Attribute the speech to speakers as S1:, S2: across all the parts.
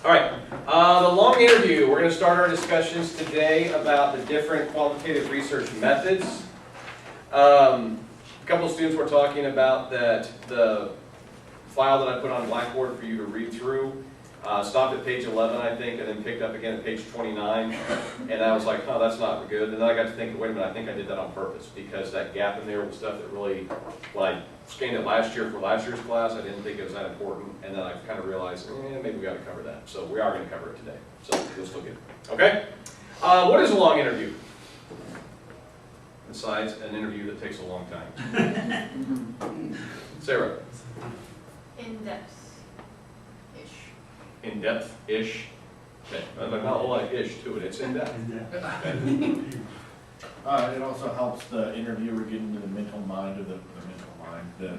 S1: All right, the long interview. We're going to start our discussions today about the different qualitative research methods. A couple of students were talking about that the file that I put on Blackboard for you to read through stopped at page 11, I think, and then picked up again at page 29. And I was like, oh, that's not good. And then I got to thinking, wait a minute, I think I did that on purpose, because that gap in there was stuff that really, when I scanned it last year for last year's class, I didn't think it was that important. And then I kind of realized, maybe we ought to cover that. So we are going to cover it today. So you'll still get it. Okay? What is a long interview? Besides an interview that takes a long time. Sarah?
S2: In-depth-ish.
S1: In-depth-ish? Okay. Not a whole lot of ish to it. It's in-depth. Okay.
S3: It also helps the interviewer get into the mental mind of the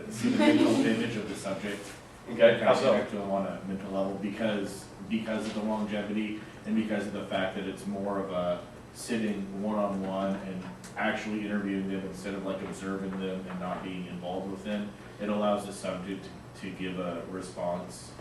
S3: see the mental image of the subject.
S1: Okay.
S3: Kind of connect to them on a mental level because of the longevity and because of the fact that it's more of a sitting one-on-one and actually interviewing them instead of like observing them and not being involved with them. It allows the subject to give a response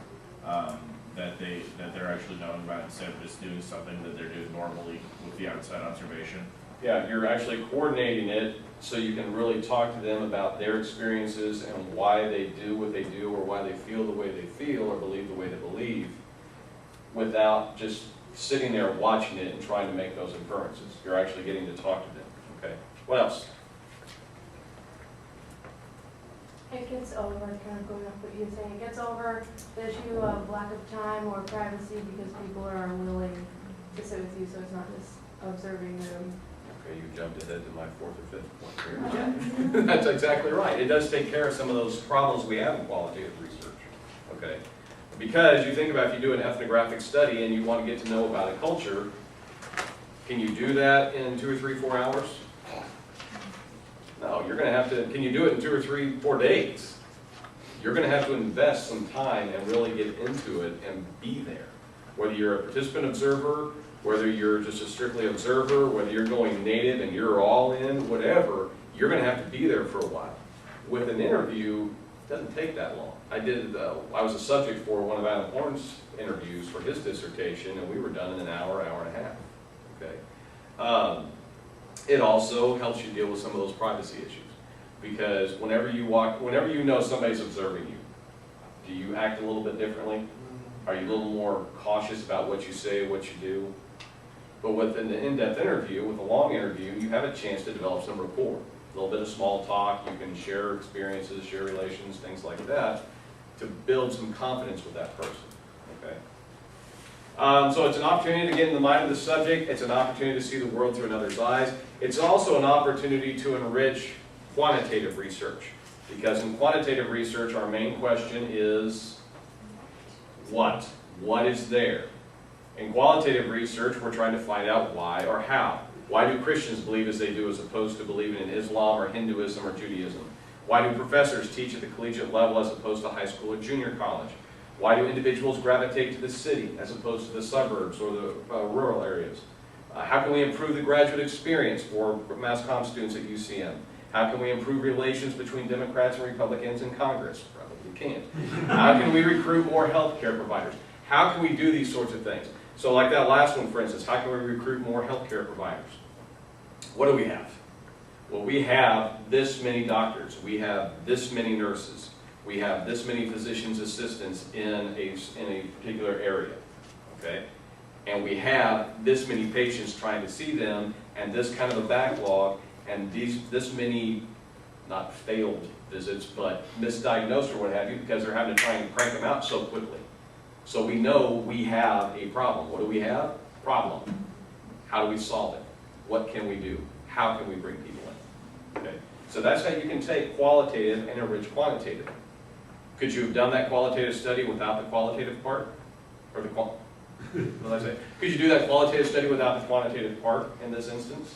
S3: that they're actually knowing about instead of just doing something that they're doing normally with the outside observation.
S1: Yeah, you're actually coordinating it so you can really talk to them about their experiences and why they do what they do or why they feel the way they feel or believe the way they believe without just sitting there watching it and trying to make those inferences. You're actually getting to talk to them. Okay. What else?
S4: It gets over, kind of going off what you were saying, it gets over the issue of lack of time or privacy because people are unwilling to sit with you, so it's not just observing them.
S1: Okay, you jumped ahead to my fourth or fifth point here. That's exactly right. It does take care of some of those problems we have in qualitative research. Okay, because you think about if you do an ethnographic study and you want to get to know about a culture, can you do that in 2 or 3, 4 hours? No, you're going to have to, can you do it in 2 or 3, 4 days? You're going to have to invest some time and really get into it and be there. Whether you're a participant observer, whether you're just a strictly observer, whether you're going native and you're all in, whatever, you're going to have to be there for a while. With an interview, it doesn't take that long. I was a subject for one of Adam Horn's interviews for his dissertation, and we were done in an hour, hour and a half. Okay. It also helps you deal with some of those privacy issues, because whenever you know somebody's observing you, do you act a little bit differently? Are you a little more cautious about what you say, what you do? But with an in-depth interview, with a long interview, you have a chance to develop some rapport. A little bit of small talk, you can share experiences, share relations, things like that, to build some confidence with that person. Okay. So it's an opportunity to get in the mind of the subject. It's an opportunity to see the world through another's eyes. It's also an opportunity to enrich quantitative research. Because in quantitative research, our main question is what? What is there? In qualitative research, we're trying to find out why or how. Why do Christians believe as they do as opposed to believing in Islam or Hinduism or Judaism? Why do professors teach at the collegiate level as opposed to high school or junior college? Why do individuals gravitate to the city as opposed to the suburbs or the rural areas? How can we improve the graduate experience for mass comm students at UCM? How can we improve relations between Democrats and Republicans in Congress? Probably can't. How can we recruit more healthcare providers? How can we do these sorts of things? So like that last one, for instance, how can we recruit more healthcare providers? What do we have? Well, we have this many doctors. We have this many nurses. We have this many physician's assistants in a particular area. Okay? And we have this many patients trying to see them, and this kind of a backlog, and this many, not failed visits, but misdiagnosed or what have you, because they're having to try and crank them out so quickly. So we know we have a problem. What do we have? Problem. How do we solve it? What can we do? How can we bring people in? Okay. So that's how you can take qualitative and enrich quantitative. Could you have done that qualitative study without the qualitative part? Or the what did I say? Could you do that qualitative study without the quantitative part in this instance?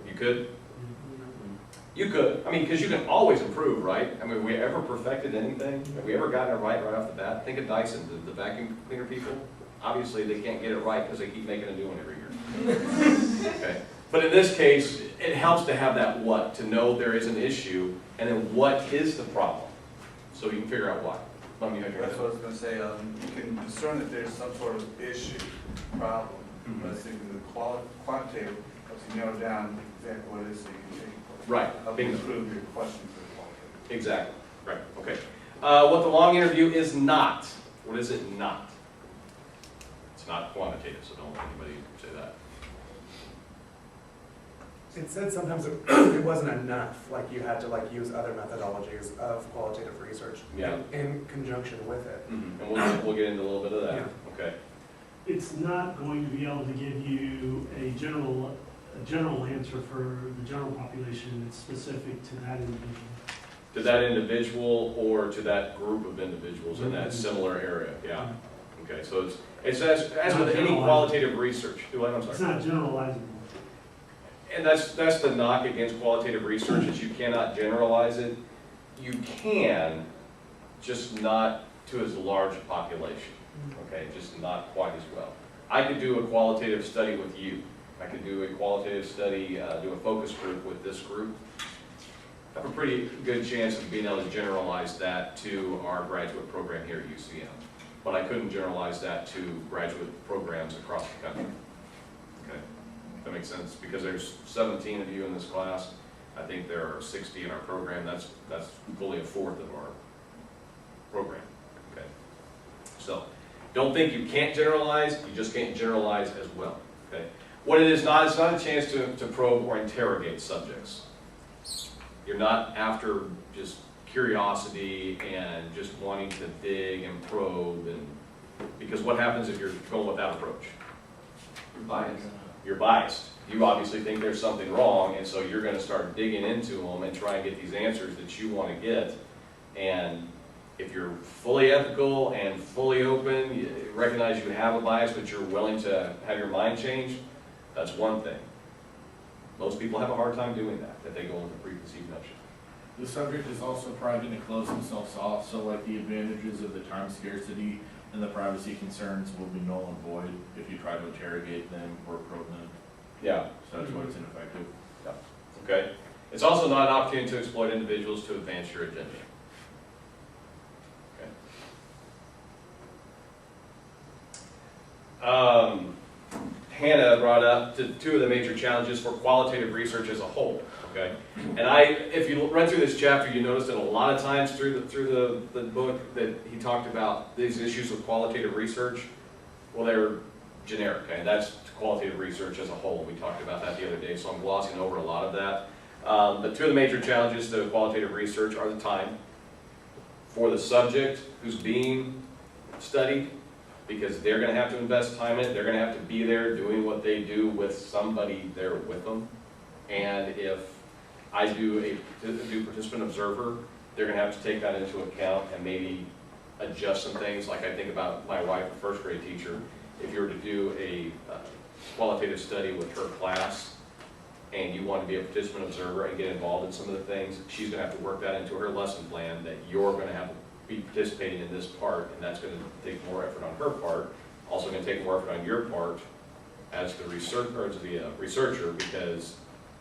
S1: You could? You could. I mean, because you can always improve, right? I mean, have we ever perfected anything? Have we ever gotten it right off the bat? Think of Dyson, the vacuum cleaner people. Obviously, they can't get it right because they keep making a new one every year. Okay. But in this case, it helps to have that what, to know there is an issue, and then what is the problem, so you can figure out why. Let me know.
S2: That's what I was gonna say, you can discern that there's some sort of issue, problem, but I think the quantitative helps you narrow down exactly what it is that you can take.
S1: Right.
S2: Help you improve your questions for the qualitative.
S1: Exactly, right, okay. What the long interview is not, what is it not? It's not quantitative, so don't let anybody say that.
S5: It said sometimes it wasn't enough, like you had to use other methodologies of qualitative research
S1: Yeah.
S5: in conjunction with it.
S1: And we'll get into a little bit of that,
S5: Yeah.
S1: okay.
S6: It's not going to be able to give you a general answer for the general population. It's specific to that individual.
S1: To that individual or to that group of individuals in that similar area, yeah. Okay, so it's as with any qualitative research. I'm
S6: It's
S1: sorry.
S6: not generalizable.
S1: And that's the knock against qualitative research, is you cannot generalize it. You can, just not to as large a population, okay, just not quite as well. I could do a qualitative study with you. I could do a qualitative study, do a focus group with this group. I have a pretty good chance of being able to generalize that to our graduate program here at UCM. But I couldn't generalize that to graduate programs across the country. Okay, if that makes sense, because there's 17 of you in this class. I think there are 60 in our program. That's fully a fourth of our program. Okay, so don't think you can't generalize. You just can't generalize as well. Okay, what it is not, it's not a chance to probe or interrogate subjects. You're not after just curiosity and just wanting to dig and probe, and because what happens if you're going with that approach?
S2: You're biased.
S1: You're biased. You obviously think there's something wrong, and so you're going to start digging into them and try and get these answers that you want to get. And if you're fully ethical and fully open, you recognize you have a bias, but you're willing to have your mind changed, that's one thing. Most people have a hard time doing that, that they go with a preconceived notion.
S3: The subject is also probably going to close themselves off, so like the advantages of the time scarcity and the privacy concerns will be null and void if you try to interrogate them or probe them.
S1: Yeah.
S3: So that's why it's ineffective.
S1: Okay. It's also not an opportunity to exploit individuals to advance your agenda. Okay. Hannah brought up two of the major challenges for qualitative research as a whole. Okay, and if you read through this chapter, you notice that a lot of times through the book that he talked about these issues with qualitative research. Well, they're generic, okay? That's qualitative research as a whole. We talked about that the other day, so I'm glossing over a lot of that. But two of the major challenges to qualitative research are the time for the subject who's being studied, because they're going to have to invest time in it. They're going to have to be there doing what they do with somebody there with them. And if I do participant observer, they're going to have to take that into account and maybe adjust some things. Like I think about my wife, a first grade teacher. If you were to do a qualitative study with her class and you want to be a participant observer and get involved in some of the things, she's going to have to work that into her lesson plan, that you're going to have to be participating in this part, and that's going to take more effort on her part. Also going to take more effort on your part as the researcher, because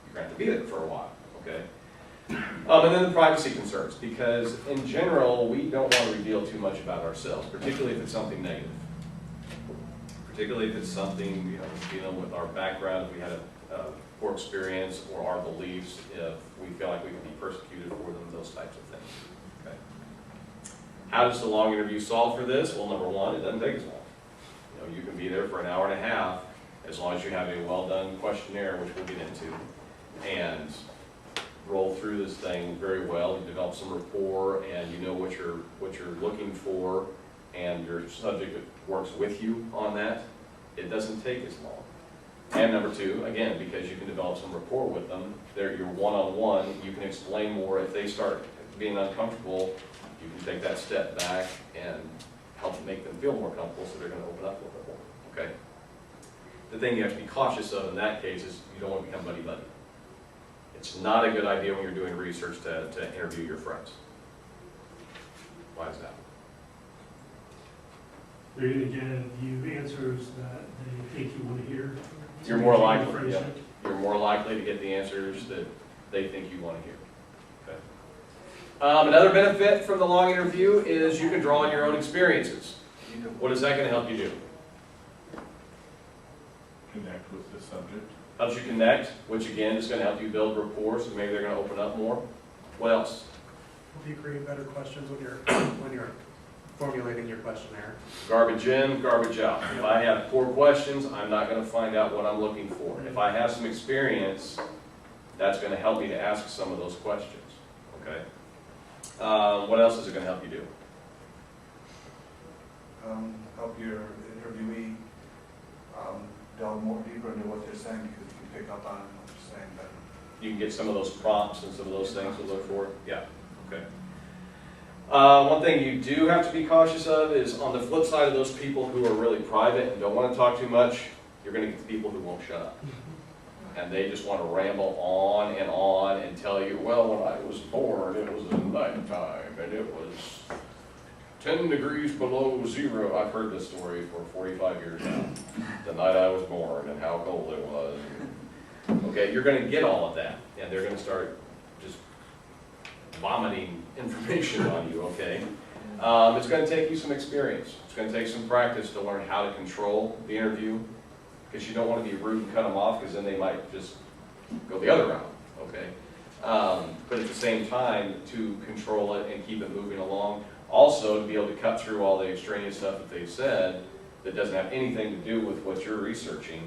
S1: you're going to have to be there for a while, okay? And then the privacy concerns, because in general, we don't want to reveal too much about ourselves, particularly if it's something negative. Particularly if it's something, dealing with our background, if we had a poor experience, or our beliefs, if we feel like we can be persecuted for them, those types of things. Okay. How does the long interview solve for this? Well, number one, it doesn't take as long. You can be there for an hour and a half, as long as you have a well-done questionnaire, which we'll get into, and roll through this thing very well. You develop some rapport, and you know what you're looking for, and your subject works with you on that. It doesn't take as long. And number two, again, because you can develop some rapport with them, they're your one-on-one, you can explain more. If they start being uncomfortable, you can take that step back and help make them feel more comfortable, so they're going to open up a little bit more, okay? The thing you have to be cautious of in that case is you don't want to become buddy-buddy. It's not a good idea when you're doing research to interview your friends. Why is that?
S6: They're going to give you answers that they think you want to hear.
S1: You're more likely, yeah, you're more likely to get the answers that they think you want to hear. Okay. Another benefit from the long interview is you can draw on your own experiences. What is that going to help you do?
S3: Connect with the subject.
S1: Helps you connect, which again is going to help you build rapport, so maybe they're going to open up more. What else?
S5: Help you create better questions when you're formulating your questionnaire.
S1: Garbage in, garbage out. If I have poor questions, I'm not going to find out what I'm looking for. If I have some experience, that's going to help me to ask some of those questions. Okay. What else is it going to help you do?
S2: Help your interviewee delve more deeper into what they're saying, because you can pick up on what they're saying better.
S1: You can get some of those prompts and some of those things to look for. Yeah. Okay. One thing you do have to be cautious of is on the flip side of those people who are really private and don't want to talk too much, you're going to get the people who won't shut up. And they just want to ramble on and tell you, well, when I was born, it was at nighttime, and it was 10 degrees below zero. I've heard this story for 45 years now. The night I was born and how cold it was. Okay, you're going to get all of that, and they're going to start just vomiting information on you, okay? It's going to take you some experience. It's going to take some practice to learn how to control the interview, because you don't want to be rude and cut them off, because then they might just go the other route, okay? But at the same time, to control it and keep it moving along. Also, to be able to cut through all the extraneous stuff that they've said that doesn't have anything to do with what you're researching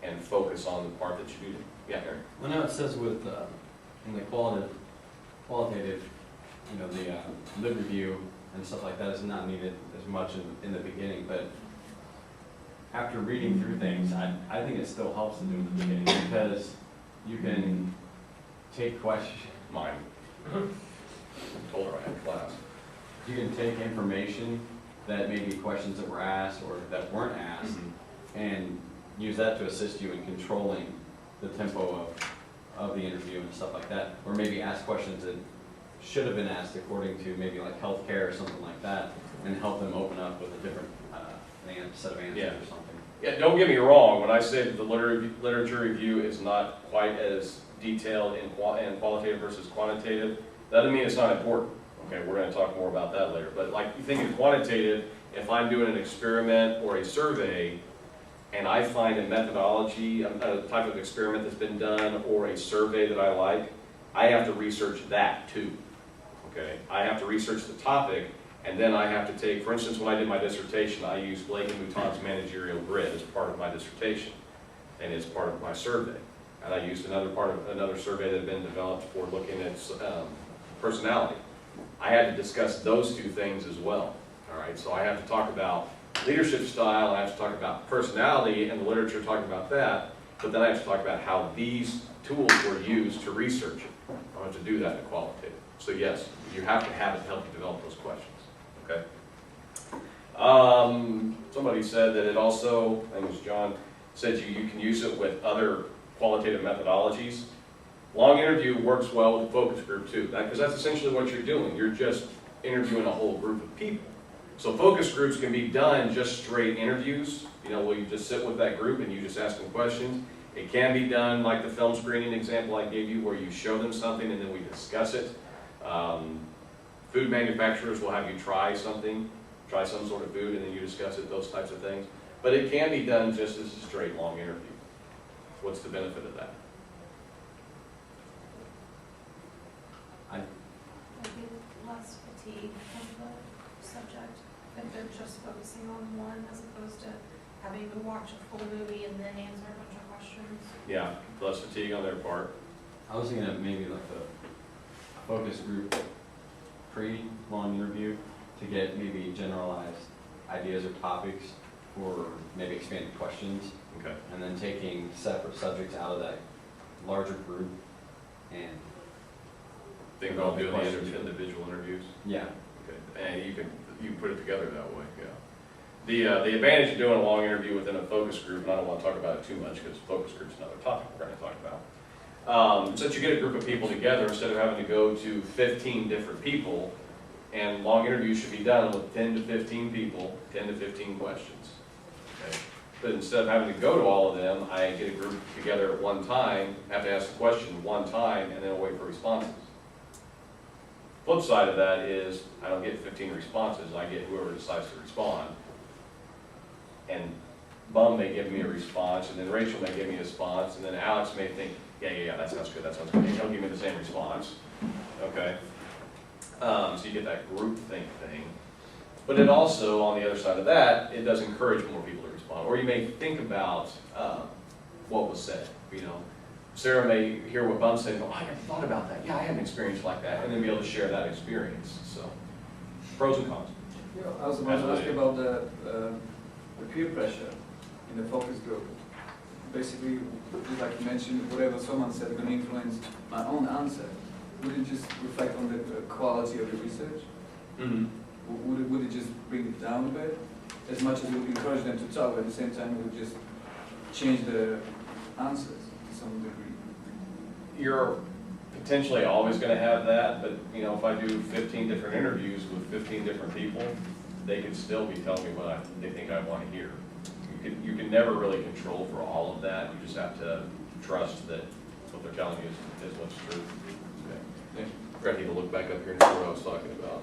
S1: and focus on the part that you do. Yeah, Aaron?
S7: Well, now it says with, in the qualitative, you know, the lib review and stuff like that is not needed as much in the beginning, but after reading through things, I think it still helps to do in the beginning, because you can take questions.
S1: Mine. Told her I had class.
S7: You can take information that may be questions that were asked or that weren't asked, and use that to assist you in controlling the tempo of the interview and stuff like that. Or maybe ask questions that should have been asked according to maybe like healthcare or something like that, and help them open up with a different set of answers or something.
S1: Yeah, don't get me wrong, when I say that the literature review is not quite as detailed in qualitative versus quantitative, that doesn't mean it's not important. Okay, we're going to talk more about that later. But like you think in quantitative, if I'm doing an experiment or a survey, and I find a methodology, a type of experiment that's been done, or a survey that I like, I have to research that too. Okay, I have to research the topic, and then I have to take, for instance, when I did my dissertation, I used Blake and Mouton's managerial grid as part of my dissertation, and it's part of my survey. And I used another survey that had been developed for looking at personality. I had to discuss those two things as well. All right, so I have to talk about leadership style, I have to talk about personality, and the literature talking about that, but then I have to talk about how these tools were used to research it. I have to do that in qualitative. So yes, you have to have it to help you develop those questions. Okay. Somebody said that it also, I think it was John, said you can use it with other qualitative methodologies. Long interview works well with a focus group too, because that's essentially what you're doing. You're just interviewing a whole group of people. So focus groups can be done just straight interviews, you know, where you just sit with that group and you just ask them questions. It can be done like the film screening example I gave you, where you show them something and then we discuss it. Food manufacturers will have you try something, try some sort of food, and then you discuss it, those types of things. But it can be done just as a straight long interview. What's the benefit of that?
S8: Maybe less fatigue of the subject if they're just focusing on one as opposed to having to watch a full movie and then answer a bunch of questions.
S1: Yeah, less fatigue on their part.
S7: I was thinking of maybe like a focus group pre-long interview to get maybe generalized ideas or topics for maybe expanded questions.
S1: Okay.
S7: And then taking separate subjects out of that larger group and
S1: Think about doing the individual interviews.
S7: yeah.
S1: Okay. And you can put it together that way. Yeah. The advantage of doing a long interview within a focus group, and I don't want to talk about it too much because focus group's another topic we're going to talk about. Since you get a group of people together, instead of having to go to 15 different people, and long interviews should be done with 10 to 15 people, 10 to 15 questions. Okay. But instead of having to go to all of them, I get a group together at one time, have to ask the question one time, and then wait for responses. Flip side of that is, I don't get 15 responses, I get whoever decides to respond. And Bum may give me a response, and then Rachel may give me a response, and then Alex may think, yeah, that sounds good, that sounds good. He'll give me the same response, okay? So you get that group think thing. But it also, on the other side of that, it does encourage more people to respond. Or you may think about what was said, you know. Sarah may hear what Bum said and go, I never thought about that. Yeah, I had an experience like that. And then be able to share that experience. So, pros and cons.
S9: Yeah, I was about to ask you about the peer pressure in the focus group. Basically, just like you mentioned, whatever someone said going to influence my own answer. Would it just reflect on the quality of the research?
S1: Mm-hmm.
S9: Would it just bring it down a bit? As much as it would encourage them to talk, but at the same time it would just change the answers to some degree.
S1: You're potentially always going to have that, but you know, if I do 15 different interviews with 15 different people, they could still be telling me what they think I want to hear. You can never really control for all of that. You just have to trust that what they're telling you is what's true. Okay. Ready to look back up here and see what I was talking about.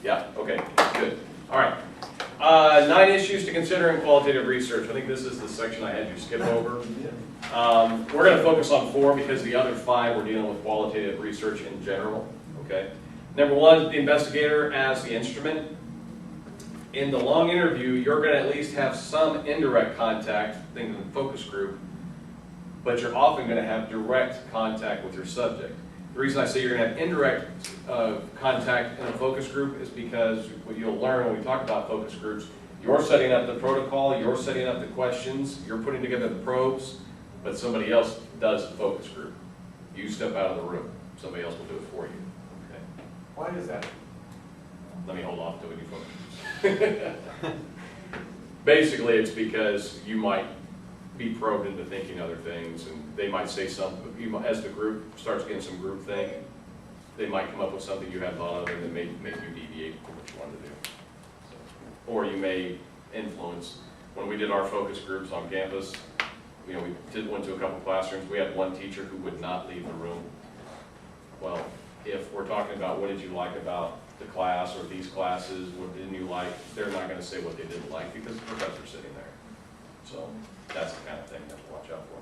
S1: Yeah, okay, good. All right. 9 issues to consider in qualitative research. I think this is the section I had you skip over. We're going to focus on 4 because the other 5 we're dealing with qualitative research in general. Okay. Number 1, the investigator as the instrument. In the long interview, you're going to at least have some indirect contact, think of the focus group, but you're often going to have direct contact with your subject. The reason I say you're going to have indirect contact in a focus group is because what you'll learn when we talk about focus groups, you're setting up the protocol, you're setting up the questions, you're putting together the probes, but somebody else does the focus group. You step out of the room, somebody else will do it for you. Okay.
S5: Why is that?
S1: Let me hold off till we do focus. Basically, it's because you might be probed into thinking other things, and they might say something, as the group starts getting some group think, they might come up with something you hadn't thought of, and then make you deviate from what you wanted to do. Or you may influence. When we did our focus groups on campus, you know, went to a couple classrooms, we had one teacher who would not leave the room. Well, if we're talking about what did you like about the class or these classes, what didn't you like, they're not going to say what they didn't like because the professor's sitting there. So that's the kind of thing you have to watch out for.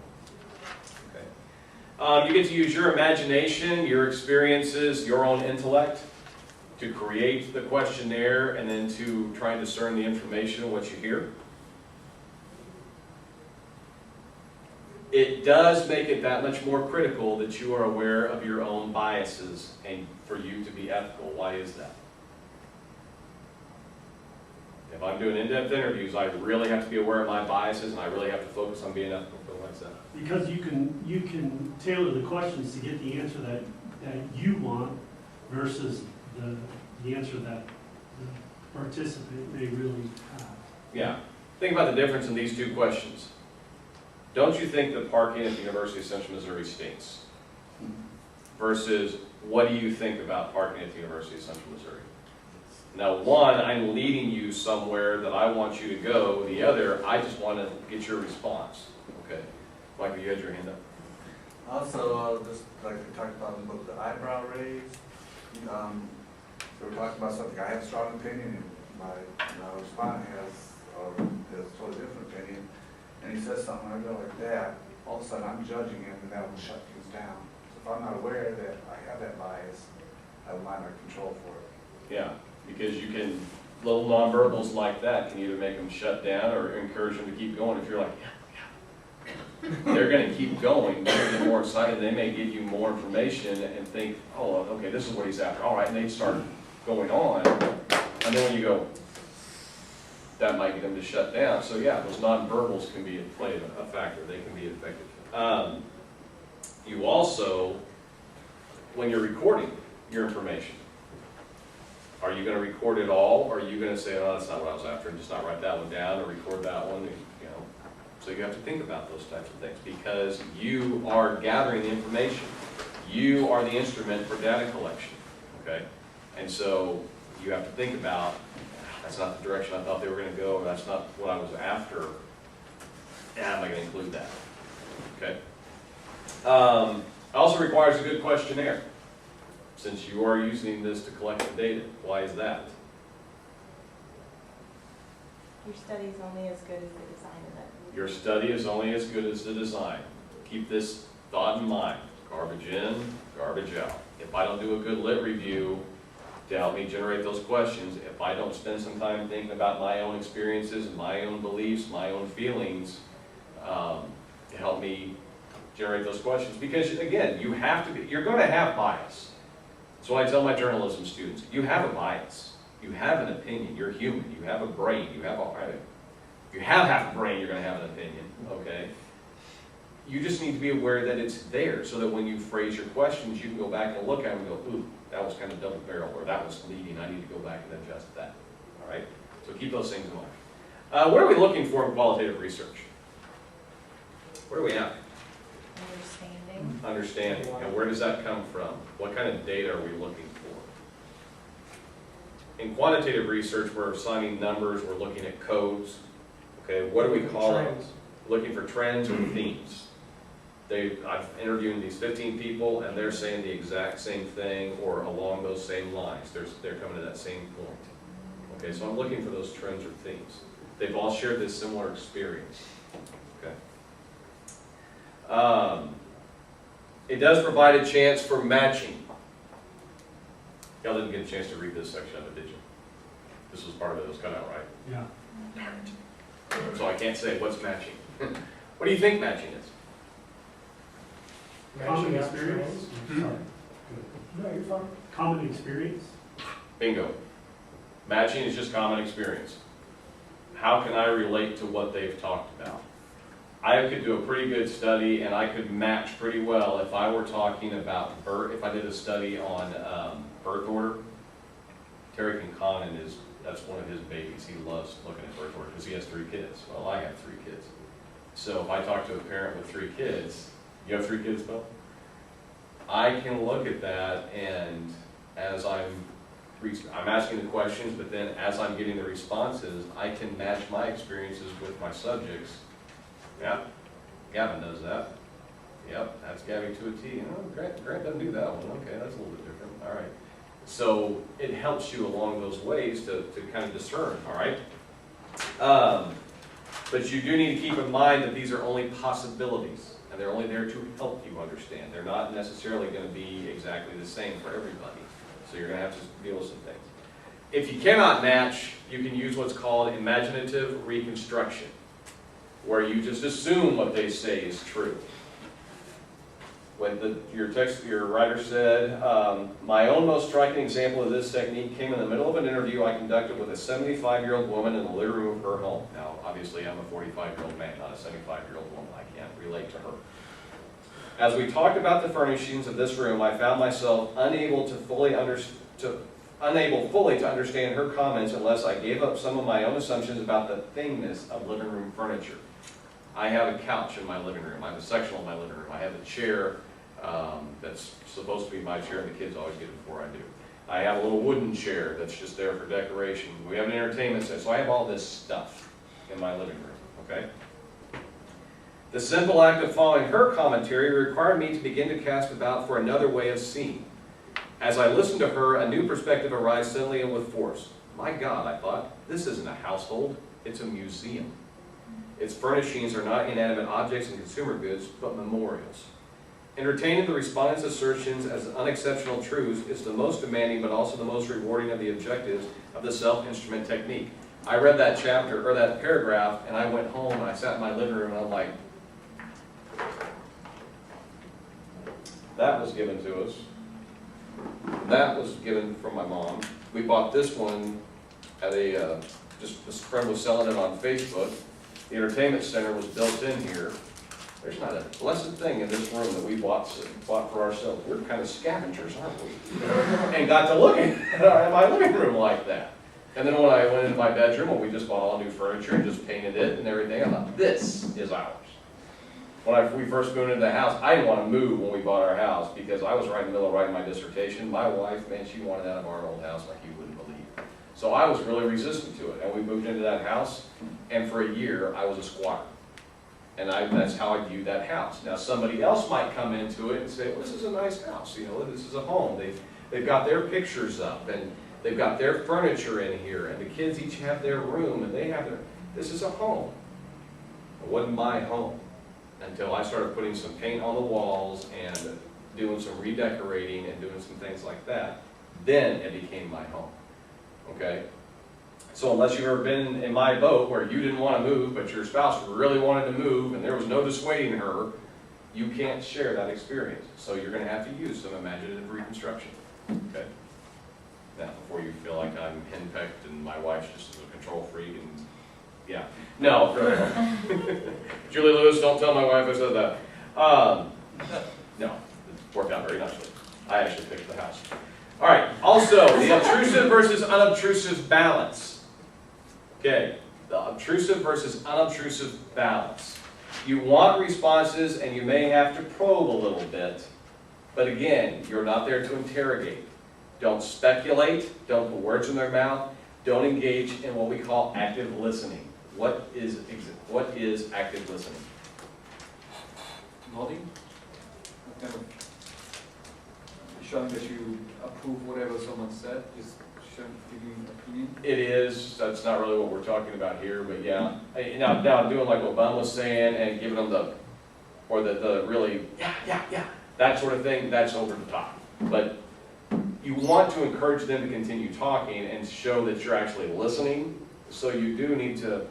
S1: Okay. You get to use your imagination, your experiences, your own intellect to create the questionnaire and then to try and discern the information of what you hear. It does make it that much more critical that you are aware of your own biases and for you to be ethical. Why is that? If I'm doing in-depth interviews, I really have to be aware of my biases and I really have to focus on being ethical. Why is that?
S6: Because you can tailor the questions to get the answer that you want versus the answer that the participant may really have.
S1: Yeah. Think about the difference in these 2 questions. Don't you think that parking at the University of Central Missouri stinks? Versus, what do you think about parking at the University of Central Missouri? Now, one, I'm leading you somewhere that I want you to go. The other, I just want to get your response. Okay. Michael, you had your hand up.
S2: Also, just like we talked about in the book, the eyebrow raise. They were talking about something. I have a strong opinion, and my respondent has a totally different opinion. And he says something, I go like that, all of a sudden I'm judging him, and that will shut things down. So if I'm not aware that I have that bias, I will not have control for it.
S1: Yeah, because you can, little nonverbals like that can either make them shut down or encourage them to keep going. If you're like, yeah, they're going to keep going, they're going to get more excited, they may give you more information and think, oh, okay, this is what he's after. All right, and they start going on, and then when you go, that might get them to shut down. So yeah, those nonverbals can be play a factor. They can be effective. You also, when you're recording your information, are you going to record it all, or are you going to say, oh, that's not what I was after, and just not write that one down or record that one? You know, so you have to think about those types of things because you are gathering the information. You are the instrument for data collection. Okay, and so you have to think about. That's not the direction I thought they were going to go, or that's not what I was after. Am I going to include that? Okay. It also requires a good questionnaire. since you are using this to collect the data. Why is that?
S10: Your study is only as good as the design of it.
S1: Your study is only as good as the design. Keep this thought in mind. Garbage in, garbage out. If I don't do a good lit review to help me generate those questions, if I don't spend some time thinking about my own experiences, my own beliefs, my own feelings, to help me generate those questions. Because again, you have to be, you're going to have bias. That's why I tell my journalism students, you have a bias. You have an opinion. You're human. You have a brain. You have half a brain, you're going to have an opinion, okay? You just need to be aware that it's there so that when you phrase your questions, you can go back and look at them and go, ooh, that was kind of double barrel, or that was leading. I need to go back and adjust that, all right? So keep those things in mind. What are we looking for in qualitative research? Where are we at?
S10: Understanding.
S1: Understanding. And where does that come from? What kind of data are we looking for? In quantitative research, we're assigning numbers, we're looking at codes. Okay, what do we call it? Looking for trends or themes. I've interviewed these 15 people and they're saying the exact same thing or along those same lines. They're coming to that same point. Okay, so I'm looking for those trends or themes. They've all shared this similar experience. Okay. It does provide a chance for matching. Y'all didn't get a chance to read this section of it, did you? This was part of it, it was cut out, right?
S6: Yeah.
S1: Darn it. So I can't say what's matching. What do you think matching is?
S6: Common experience?
S1: Hmm?
S6: Sorry.
S5: No, you're fine.
S6: Common experience?
S1: Bingo. Matching is just common experience. How can I relate to what they've talked about? I could do a pretty good study and I could match pretty well if I were talking about birth, if I did a study on birth order. Terry Conconin that's one of his babies. He loves looking at birth order because he has 3 kids. Well, I have 3 kids. So if I talk to a parent with 3 kids, you have 3 kids, Bill? I can look at that and as I'm asking the questions, but then as I'm getting the responses, I can match my experiences with my subjects. Yeah, Gavin does that. Yep, that's Gabby to a T. Oh, Grant doesn't do that one. Okay, that's a little bit different. All right. So it helps you along those ways to kind of discern, all right? But you do need to keep in mind that these are only possibilities, and they're only there to help you understand. They're not necessarily going to be exactly the same for everybody. So you're going to have to deal with some things. If you cannot match, you can use what's called imaginative reconstruction, where you just assume what they say is true. When your writer said, my own most striking example of this technique came in the middle of an interview I conducted with a 75-year-old woman in the living room of her home. Now, obviously, I'm a 45-year-old man, not a 75-year-old woman. I can't relate to her. As we talked about the furnishings of this room, I found myself unable fully to understand her comments unless I gave up some of my own assumptions about the thingness of living room furniture. I have a couch in my living room. I have a sectional in my living room. I have a chair that's supposed to be my chair, and the kids always get it before I do. I have a little wooden chair that's just there for decoration. We have an entertainment set, so I have all this stuff in my living room, okay? The simple act of following her commentary required me to begin to cast about for another way of seeing. As I listened to her, a new perspective arose suddenly and with force. My God, I thought, this isn't a household, it's a museum. Its furnishings are not inanimate objects and consumer goods, but memorials. Entertaining the respondent's assertions as unexceptional truths is the most demanding but also the most rewarding of the objectives of the self-instrument technique. I read that chapter, or that paragraph, and I went home and I sat in my living room and I'm like, that was given to us. That was given from my mom. We bought this one at just this friend was selling it on Facebook. The entertainment center was built in here. There's not a blessed thing in this room that we bought for ourselves. We're kind of scavengers, aren't we? And got to look at my living room like that. And then when I went into my bedroom, we just bought all new furniture and just painted it and everything, I thought, this is ours. When we first moved into the house, I didn't want to move when we bought our house because I was right in the middle of writing my dissertation. My wife, man, she wanted out of our old house like you wouldn't believe. So I was really resistant to it. And we moved into that house, and for a year, I was a squatter. And that's how I viewed that house. Now, somebody else might come into it and say, well, this is a nice house. You know, this is a home. They've got their pictures up, and they've got their furniture in here, and the kids each have their room, and they have their, this is a home. It wasn't my home until I started putting some paint on the walls and doing some redecorating and doing some things like that. Then it became my home, okay? So unless you've ever been in my boat where you didn't want to move, but your spouse really wanted to move, and there was no dissuading her, you can't share that experience. So you're going to have to use some imaginative reconstruction, okay? Now, before you feel like I'm henpecked and my wife's just a control freak and, yeah. No, really. Julie Lewis, don't tell my wife I said that. No, it worked out very nicely. I actually picked the house. All right, also, the obtrusive versus unobtrusive balance. Okay, the obtrusive versus unobtrusive balance. You want responses and you may have to probe a little bit, but again, you're not there to interrogate. Don't speculate, don't put words in their mouth, don't engage in what we call active listening. What is active listening?
S9: Nodding? Kind of showing that you approve whatever someone said, just showing, giving an opinion?
S1: It is, that's not really what we're talking about here, but yeah. Now I'm doing like what Bun was saying and giving them the really, yeah, that sort of thing, that's over the top. But you want to encourage them to continue talking and show that you're actually listening, so you do need to,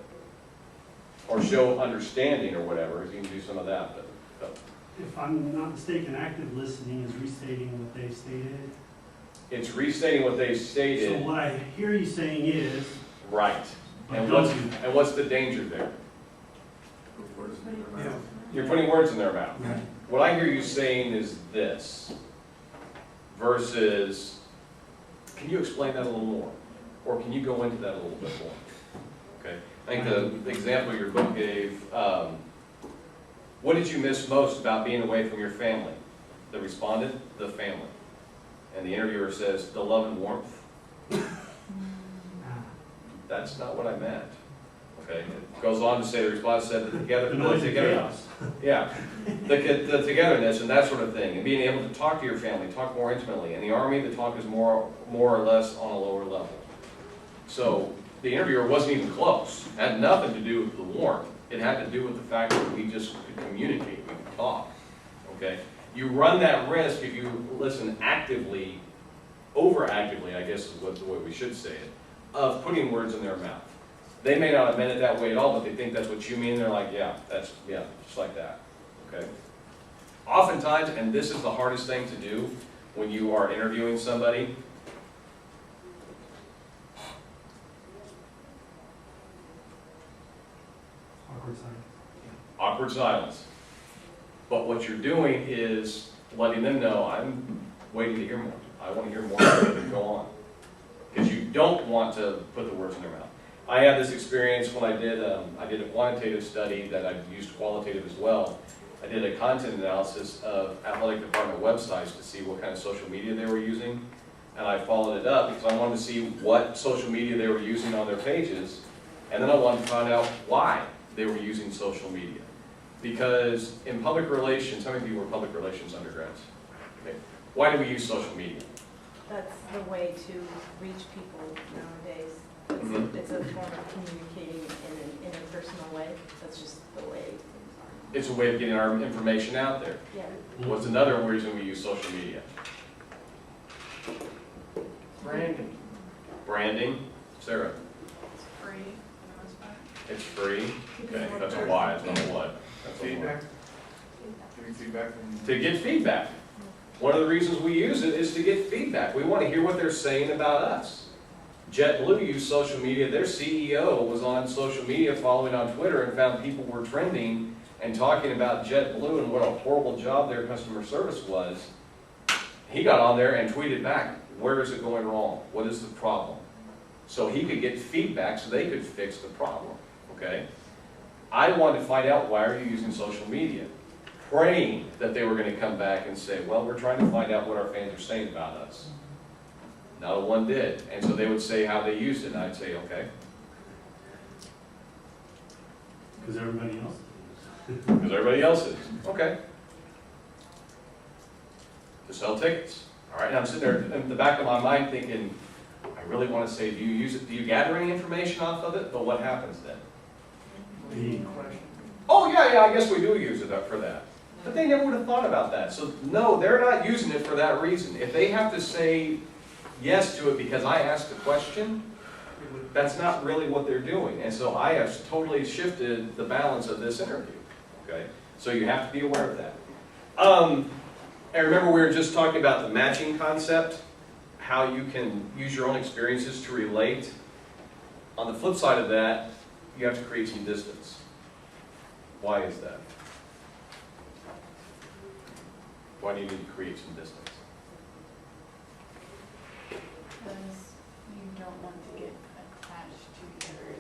S1: or show understanding or whatever, you can do some of that, but.
S6: If I'm not mistaken, active listening is restating what they stated.
S1: It's restating what they stated.
S6: So what I hear you saying is.
S1: Right.
S6: But
S1: And
S6: don't
S1: what's,
S6: do that.
S1: and what's the danger there?
S5: Yeah.
S1: You're putting words in their mouth.
S5: Right.
S1: What I hear you saying is this, versus, can you explain that a little more? Or can you go into that a little bit more? Okay. I think the example your book gave, what did you miss most about being away from your family? The respondent, the family. And the interviewer says, the love and warmth. That's not what I meant. Okay, it goes on to say, the respondent said that
S6: The noise and
S1: together,
S6: chaos.
S1: yeah, the togetherness and that sort of thing, and being able to talk to your family, talk more intimately. In the Army, the talk is more or less on a lower level. So the interviewer wasn't even close. It had nothing to do with the warmth. It had to do with the fact that we just could communicate, we could talk, okay? You run that risk if you listen actively, overactively, I guess is what the way we should say it, of putting words in their mouth. They may not have meant it that way at all, but they think that's what you mean. They're like, yeah, just like that, okay? Oftentimes, and this is the hardest thing to do when you are interviewing somebody,
S6: Awkward silence.
S1: awkward silence. But what you're doing is letting them know, I'm waiting to hear more. I want to hear more. Go on. Because you don't want to put the words in their mouth. I had this experience when I did a quantitative study that I used qualitative as well. I did a content analysis of athletic department websites to see what kind of social media they were using. And I followed it up because I wanted to see what social media they were using on their pages. And then I wanted to find out why they were using social media. Because in public relations, how many people were public relations undergrads? Okay. Why do we use social media?
S10: That's the way to reach people nowadays. It's a form of communicating in an interpersonal way. That's just the way things are.
S1: It's a way of getting our information out there.
S10: Yeah.
S1: What's another reason we use social media?
S5: Branding.
S1: Branding. Sarah?
S8: It's free for the most part.
S1: It's free. Okay, that's a why, it's not a what. That's a what.
S2: Feedback? Giving feedback from.
S1: To get feedback. One of the reasons we use it is to get feedback. We want to hear what they're saying about us. JetBlue used social media. Their CEO was on social media following on Twitter and found people were trending and talking about JetBlue and what a horrible job their customer service was. He got on there and tweeted back, where is it going wrong? What is the problem? So he could get feedback so they could fix the problem, okay? I wanted to find out, why are you using social media? Praying that they were going to come back and say, well, we're trying to find out what our fans are saying about us. Not a one did. And so they would say how they used it, and I'd say, okay.
S6: Because everybody else is.
S1: Because everybody else is. Okay. To sell tickets. All right, and I'm sitting there in the back of my mind thinking, I really want to say, do you use it, do you gather any information off of it? But what happens then? Oh, yeah, I guess we do use it up for that. But they never would have thought about that. So no, they're not using it for that reason. If they have to say yes to it because I asked a question, that's not really what they're doing. And so I have totally shifted the balance of this interview, okay? So you have to be aware of that. And remember we were just talking about the matching concept, how you can use your own experiences to relate. On the flip side of that, you have to create some distance. Why is that? Why do you need to create some distance?
S11: Because you don't want to get attached to either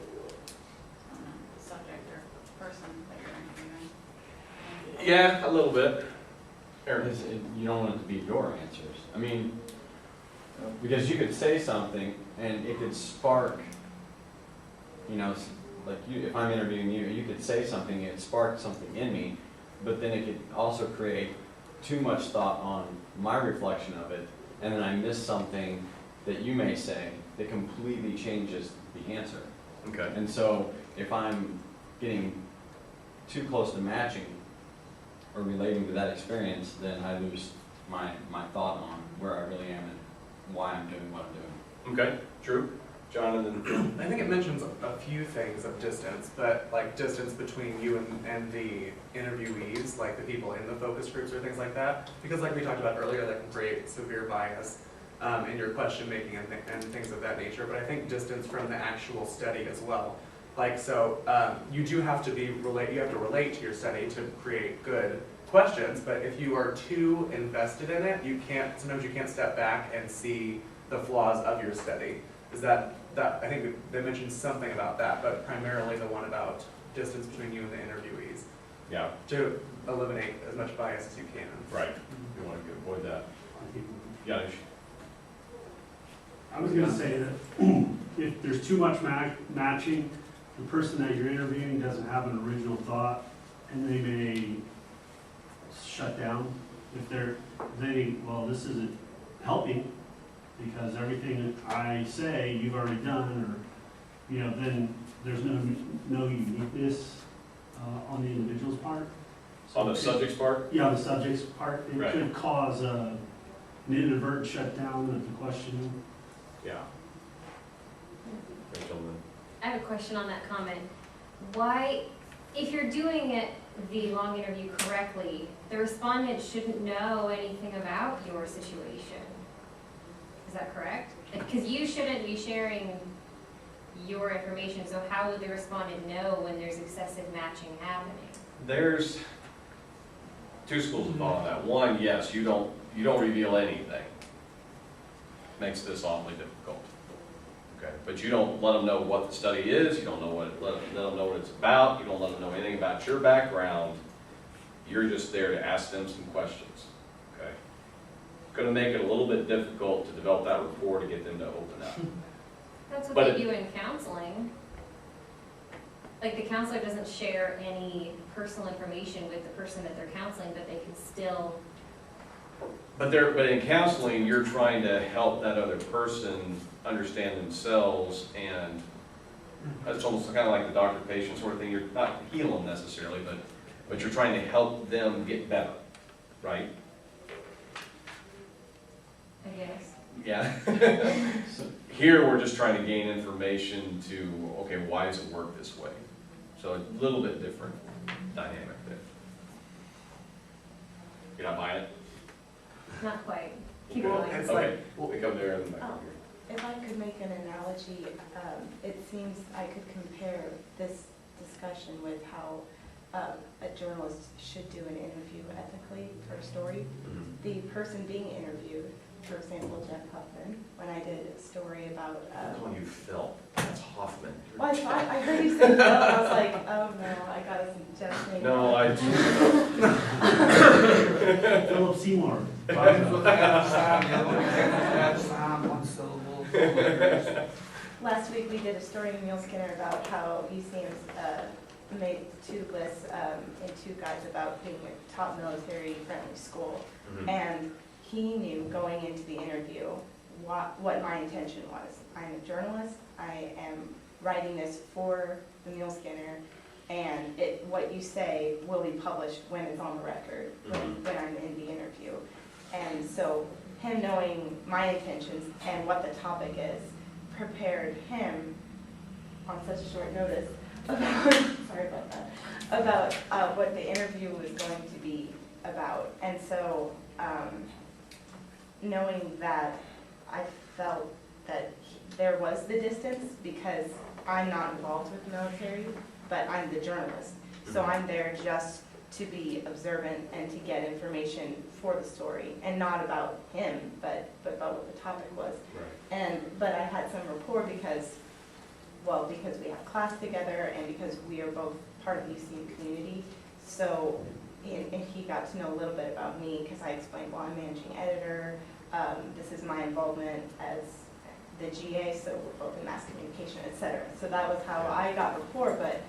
S11: subject or person that you're interviewing.
S1: Yeah, a little bit. Aaron.
S7: Because you don't want it to be your answers. I mean, because you could say something and it could spark, you know, like you, if I'm interviewing you, you could say something, it sparked something in me, but then it could also create too much thought on my reflection of it, and then I miss something that you may say that completely changes the answer.
S1: Okay.
S7: And so if I'm getting too close to matching or relating to that experience, then I lose my thought on where I really am and why I'm doing what I'm doing.
S1: Okay, true. John and then
S5: I think it mentions a few things of distance, but like distance between you and the interviewees, like the people in the focus groups or things like that. Because like we talked about earlier, that can create severe bias in your question making and things of that nature. But I think distance from the actual study as well. Like, so you do have to you have to relate to your study to create good questions, but if you are too invested in it, sometimes you can't step back and see the flaws of your study. Is that I think they mentioned something about that, but primarily the one about distance between you and the interviewees,
S1: yeah,
S5: to eliminate as much bias as you can.
S1: right. You want to avoid that. Yeah.
S6: I was gonna say that if there's too much matching, the person that you're interviewing doesn't have an original thought, and they may shut down. If well, this isn't helping, because everything I say, you've already done, or, then there's no uniqueness on the individual's part. So
S1: On the subject's part?
S6: Yeah, on the subject's part. It
S1: Right.
S6: could cause an inadvertent shutdown of the question.
S1: Yeah. Okay, gentlemen.
S12: I have a question on that comment. Why, if you're doing the long interview correctly, the respondent shouldn't know anything about your situation. Is that correct? Because you shouldn't be sharing your information, so how would the respondent know when there's excessive matching happening?
S1: There's two schools of thought on that. One, yes, you don't reveal anything. Makes this awfully difficult. Okay, but you don't let them know what the study is. You don't know let them know what it's about. You don't let them know anything about your background. You're just there to ask them some questions. Okay, going to make it a little bit difficult to develop that rapport to get them to open up.
S12: That's what
S1: But
S12: they do in counseling. Like, the counselor doesn't share any personal information with the person that they're counseling, but they can still.
S1: But in counseling, you're trying to help that other person understand themselves, and it's almost kind of like the doctor-patient sort of thing. You're not healing them necessarily, but you're trying to help them get better, right?
S12: I guess.
S1: Yeah. Here, we're just trying to gain information to, okay, why does it work this way? So a little bit different dynamic there. You're not buying it?
S12: Not quite. Keep
S5: Well,
S12: going.
S5: it's
S1: Okay, we come there in the back
S10: Oh.
S1: here.
S10: If I could make an analogy, it seems I could compare this discussion with how a journalist should do an interview ethically for a story. The person being interviewed, for example, Jeff Huffman, when I did a story about.
S1: I'm calling you Phil. That's Hoffman.
S10: Well, I heard you say Phil, and I was like, oh no, I got some Jeff name.
S1: No, I.
S6: Philip Seymour.
S2: One syllable.
S10: Last week we did a story in Neil Skinner about how museums made two lists and two guides about being a top military-friendly school. And he knew going into the interview what my intention was. I'm a journalist, I am writing this for the Mule Skinner, and what you say will be published when it's on the record, when I'm in the interview. And so him knowing my intentions and what the topic is prepared him on such a short notice about, sorry about that, about what the interview was going to be about. And so knowing that, I felt that there was the distance because I'm not involved with the military, but I'm the journalist. So I'm there just to be observant and to get information for the story, and not about him, but about what the topic was.
S1: Right.
S10: But I had some rapport because we have class together and because we are both part of the UCU community. So, and he got to know a little bit about me because I explained, well, I'm managing editor. This is my involvement as the GA, so we're both in mass communication, et cetera. So that was how I got rapport, but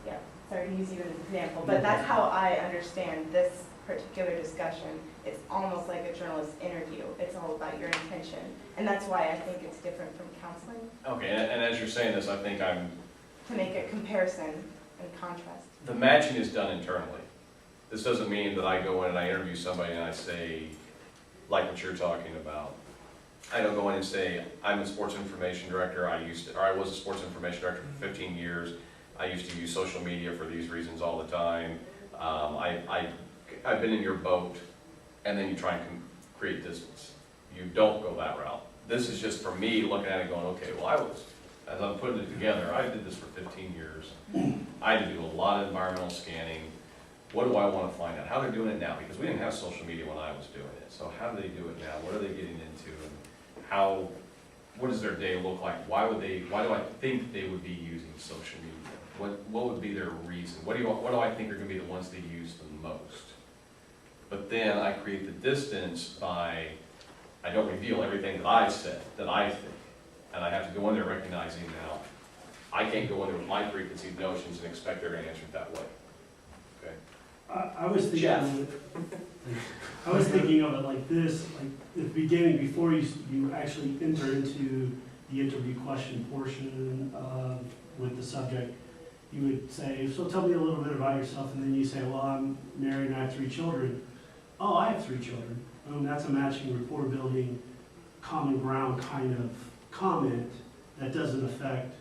S10: yeah, sorry to use you as an example, but that's how I understand this particular discussion. It's almost like a journalist interview. It's all about your intention. And that's why I think it's different from counseling.
S1: Okay, and as you're saying this, I think
S10: To make a comparison and contrast.
S1: the matching is done internally. This doesn't mean that I go in and I interview somebody and I say, like what you're talking about. I don't go in and say, I'm a sports information director. I was a sports information director for 15 years. I used to use social media for these reasons all the time. I've been in your boat, and then you try and create distance. You don't go that route. This is just for me looking at it going, okay, well, as I'm putting it together, I did this for 15 years. I had to do a lot of environmental scanning. What do I want to find out? How they're doing it now? Because we didn't have social media when I was doing it. So how do they do it now? What are they getting into? And what does their day look like? Why do I think they would be using social media? What would be their reason? What do I think are going to be the ones they use the most? But then I create the distance by, I don't reveal everything that I said, that I think. And I have to go in there recognizing now, I can't go in there with my preconceived notions and expect they're going to answer it that way. Okay?
S6: I was thinking
S1: Jeff.
S6: of it, I was thinking of it like this, like at the beginning, before you actually enter into the interview question portion with the subject, you would say, so tell me a little bit about yourself, and then you say, well, I'm married and I have 3 children. Oh, I have 3 children. That's a matching rapport building, common ground kind of comment that doesn't affect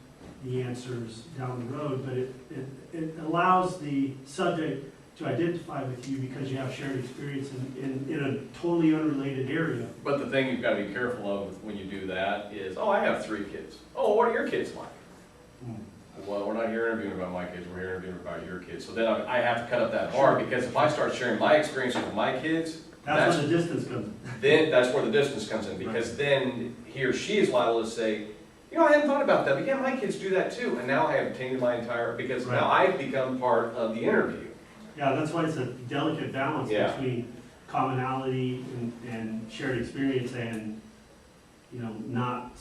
S6: the answers down the road, but it allows the subject to identify with you because you have shared experience in a totally unrelated area.
S1: But the thing you've got to be careful of when you do that is, oh, I have 3 kids. Oh, what are your kids like? Well, we're not here interviewing about my kids, we're here interviewing about your kids. So then I have to cut up that bar, because if I start sharing my experiences with my kids,
S6: That's where the distance comes in.
S1: then that's where the distance comes in, because then he or she is liable to say, you know, I hadn't thought about that, but yeah, my kids do that too. And now I have tainted my entire, because now I've become part of the interview.
S6: Yeah, that's why it's a delicate balance
S1: Yeah.
S6: between commonality and shared experience and, you know, not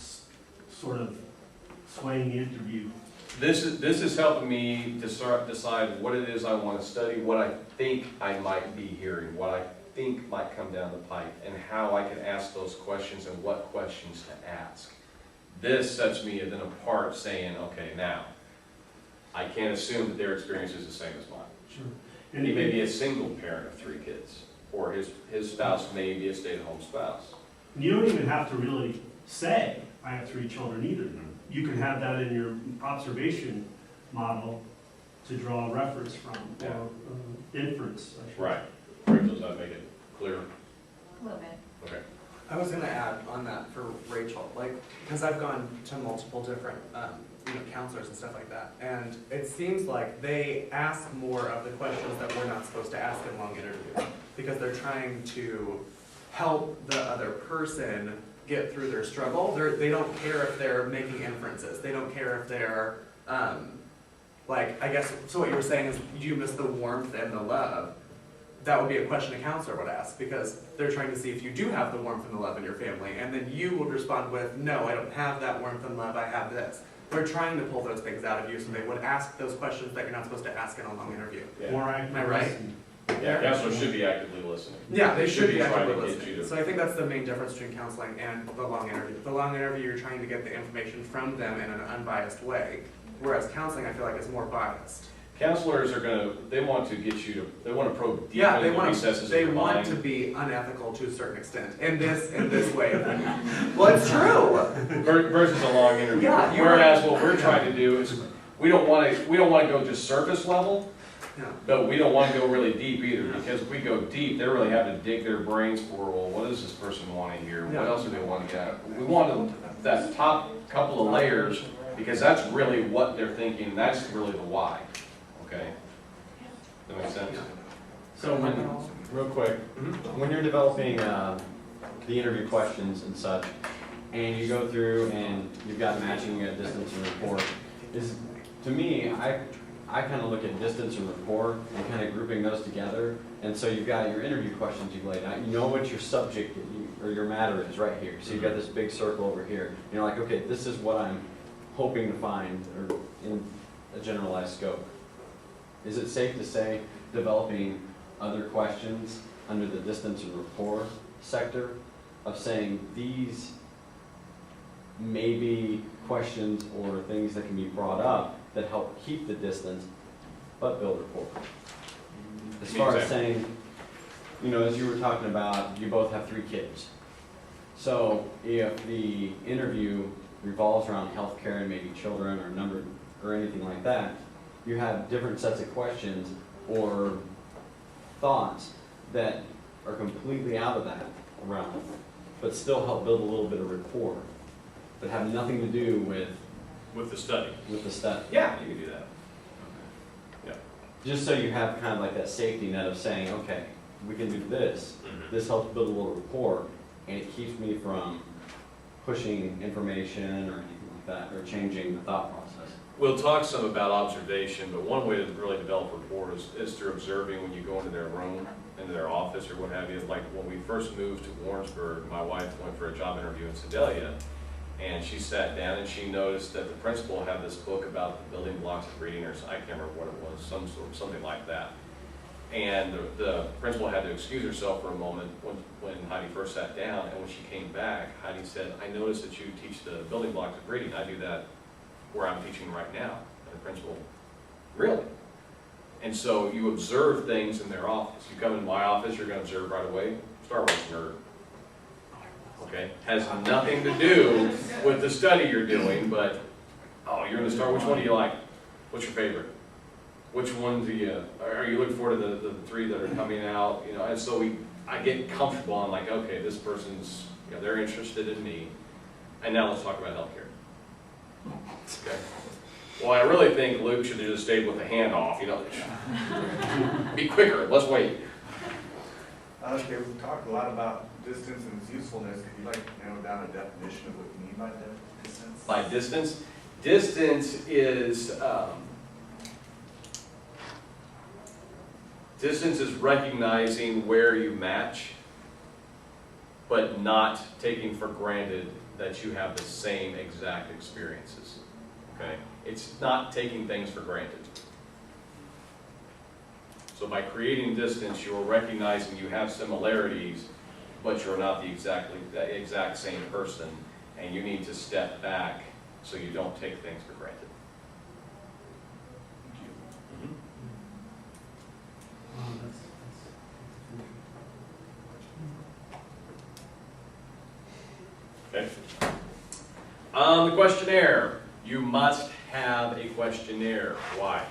S6: sort of swaying the interview.
S1: This is helping me to start decide what it is I want to study, what I think I might be hearing, what I think might come down the pipe, and how I can ask those questions and what questions to ask. This sets me then apart, saying, okay, now, I can't assume that their experience is the same as mine.
S6: Sure.
S1: And he may be a single parent of 3 kids, or his spouse may be a stay-at-home spouse.
S6: And you don't even have to really say, I have 3 children either. You can have that in your observation model to draw a reference from,
S1: Yeah.
S6: or inference. I should
S1: Right. Break those up, make it clear.
S12: A little bit.
S1: Okay.
S5: I was gonna add on that for Rachel, like, because I've gone to multiple different, counselors and stuff like that, and it seems like they ask more of the questions that we're not supposed to ask in long interviews, because they're trying to help the other person get through their struggle. They don't care if they're making inferences. They don't care if they're, I guess, so what you were saying is you miss the warmth and the love. That would be a question a counselor would ask, because they're trying to see if you do have the warmth and the love in your family, and then you would respond with, no, I don't have that warmth and love, I have this. They're trying to pull those things out of you, so they would ask those questions that you're not supposed to ask in a long interview.
S1: Yeah.
S6: More
S5: Am I
S6: accurate.
S5: right?
S1: Yeah, counselors should be actively listening.
S5: Yeah, they should be
S1: trying
S5: actively
S1: to get you
S5: listening.
S1: to.
S5: So I think that's the main difference between counseling and the long interview. The long interview, you're trying to get the information from them in an unbiased way, whereas counseling, I feel like, is more biased.
S1: Counselors are gonna, they want to get you to, they want to probe deep
S5: Yeah,
S1: into the recesses of your
S5: want
S1: mind.
S5: to be unethical to a certain extent, in this way of thinking. Well, it's true.
S1: Versus a long interview.
S5: Yeah, you're
S1: Whereas
S5: right.
S1: what we're trying to do is, we don't want to go just surface level,
S5: Yeah.
S1: but we don't want to go really deep either, because if we go deep, they really have to dig their brains for, well, what does this person want to hear? What
S5: Yeah.
S1: else do they want to get? We want that top couple of layers, because that's really what they're thinking, that's really the why, okay? That makes sense?
S7: So when, real quick, when you're developing the interview questions and such, and you go through and you've got matching, you got distance and rapport, to me, I kind of look at distance and rapport and kind of grouping those together. And so you've got your interview questions you've laid out. You know what your subject or your matter is right here. So you've got this big circle over here. You're like, okay, this is what I'm hoping to find or in a generalized scope. Is it safe to say developing other questions under the distance and rapport sector of saying these may be questions or things that can be brought up that help keep the distance but build rapport? As far as saying, you know, as you were talking about, you both have 3 kids. So if the interview revolves around healthcare and maybe children or number or anything like that, you have different sets of questions or thoughts that are completely out of that realm, but still help build a little bit of rapport, but have nothing to do with
S1: With the study.
S7: the study.
S1: Yeah, you can do that. Yeah.
S7: Just so you have kind of like that safety net of saying, okay, we can do this. This helps build a little rapport, and it keeps me from pushing information or anything like that, or changing the thought process.
S1: We'll talk some about observation, but one way to really develop rapport is through observing when you go into their room, into their office or what have you. Like when we first moved to Warrensburg, my wife went for a job interview in Sedalia, and she sat down and she noticed that the principal had this book about the building blocks of reading, or I can't remember what it was, something like that. And the principal had to excuse herself for a moment when Heidi first sat down, and when she came back, Heidi said, I noticed that you teach the building blocks of reading. I do that where I'm teaching right now. And the principal, really? And so you observe things in their office. You come in my office, you're going to observe right away, Star Wars nerd. Okay? Has nothing to do with the study you're doing, but, oh, you're in the Star, which one do you like? What's your favorite? Which one do you, are you looking forward to the 3 that are coming out? You know, and so I get comfortable. I'm like, okay, this person's, you know, they're interested in me. And now let's talk about healthcare. Okay. Well, I really think Luke should have just stayed with the handoff, you know. Be quicker, let's wait.
S2: Okay, we've talked a lot about distance and its usefulness. Could you like narrow down a definition of what you mean by distance?
S1: By distance? Distance is recognizing where you match, but not taking for granted that you have the same exact experiences. Okay? It's not taking things for granted. So by creating distance, you're recognizing you have similarities, but you're not the exact same person, and you need to step back so you don't take things for granted. Okay. The questionnaire. You must have a questionnaire. Why?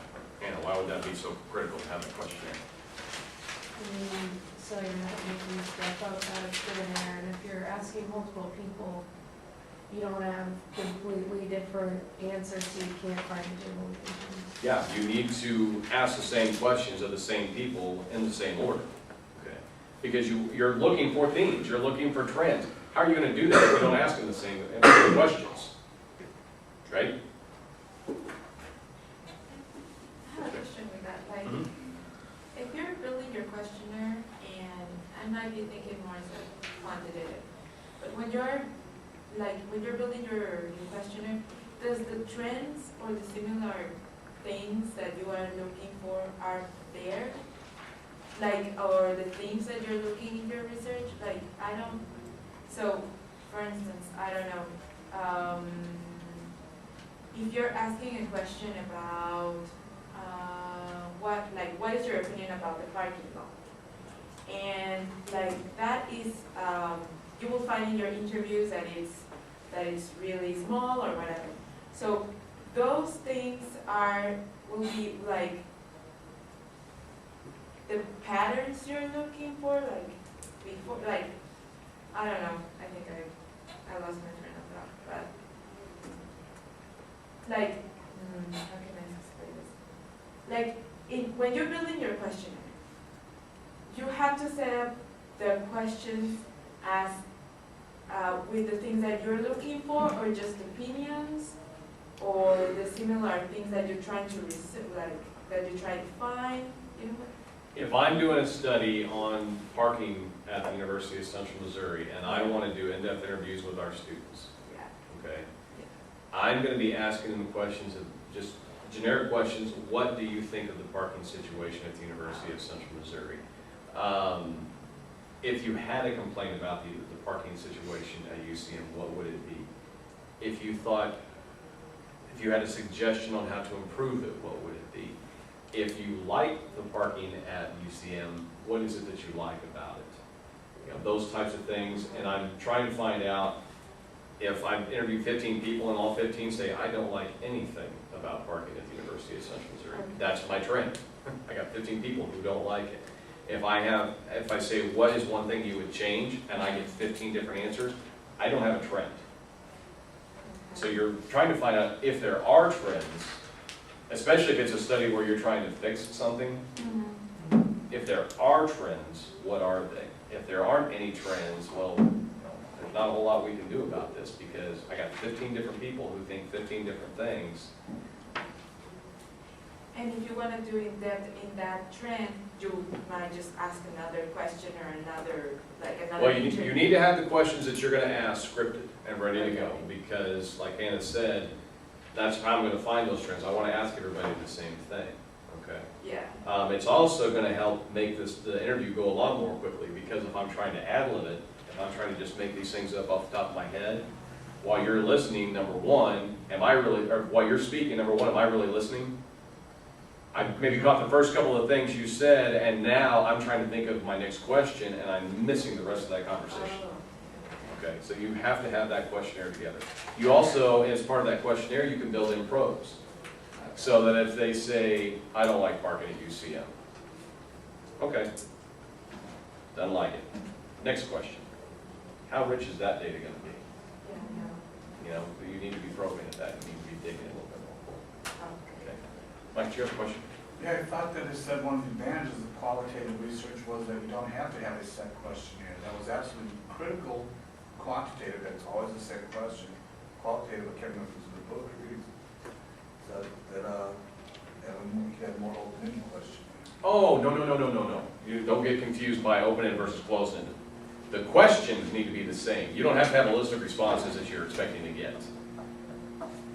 S1: Anna, why would that be so critical to have a questionnaire?
S4: So you're not making stuff up out of thin air, and if you're asking multiple people, you don't have completely different answers, so you can't find general conclusions.
S1: Yeah, you need to ask the same questions of the same people in the same order. Okay. Because you're looking for themes, you're looking for trends. How are you going to do that if you don't ask them the same questions? Right?
S13: I have a question with that. Like, if you're building your questionnaire, and I might be thinking more as a quantitative, but when you're building your questionnaire, does the trends or the similar things that you are looking for are there? like, or the things that you're looking in your research, like, I don't, so, for instance, I don't know, if you're asking a question about, what is your opinion about the parking lot? And like, that is, you will find in your interviews that it's really small or whatever. So those things will be like the patterns you're looking for, like before, like, I don't know, I think I lost my train of thought, but like, how can I explain this? Like, when you're building your questionnaire, you have to set up the questions as with the things that you're looking for, or just opinions, or the similar things that you're trying to that you're trying to find, you know?
S1: If I'm doing a study on parking at the University of Central Missouri, and I want to do in-depth interviews with our students,
S13: Yeah.
S1: okay? I'm going to be asking them questions, of just generic questions. What do you think of the parking situation at the University of Central Missouri? If you had a complaint about the parking situation at UCM, what would it be? If you had a suggestion on how to improve it, what would it be? If you like the parking at UCM, what is it that you like about it? You know, those types of things, and I'm trying to find out if I've interviewed 15 people and all 15 say, I don't like anything about parking at the University of Central Missouri. That's my trend. I got 15 people who don't like it. If I say, what is one thing you would change, and I get 15 different answers, I don't have a trend. So you're trying to find out if there are trends, especially if it's a study where you're trying to fix something. If there are trends, what are they? If there aren't any trends, well, there's not a whole lot we can do about this, because I got 15 different people who think 15 different things.
S13: And if you want to do in that trend, you might just ask another question or another.
S1: Well, you need to have the questions that you're going to ask scripted and ready to go, because like Hannah said, that's how I'm going to find those trends. I want to ask everybody the same thing, okay?
S13: Yeah.
S1: It's also going to help make the interview go along more quickly, because if I'm trying to ad-lib it, if I'm trying to just make these things up off the top of my head, while you're listening, number one, while you're speaking, number one, am I really listening? I maybe caught the first couple of things you said, and now I'm trying to think of my next question, and I'm missing the rest of that conversation. Okay, so you have to have that questionnaire together. You also, as part of that questionnaire, you can build in pros. So that if they say, I don't like parking at UCM. Okay, doesn't like it. Next question. How rich is that data going to be? You know, you need to be probing at that. You need to be digging a little bit more. Okay. Mike, do you have a question?
S2: Yeah, I thought that it said one of the advantages of qualitative research was that you don't have to have a set questionnaire. That was absolutely critical. Quantitative, that's always the same question. Qualitative, what Kevin was in the book reads, that you had more open-ended questions.
S1: Oh, no. You don't get confused by open-ended versus closed-ended. The questions need to be the same. You don't have to have a list of responses that you're expecting to get.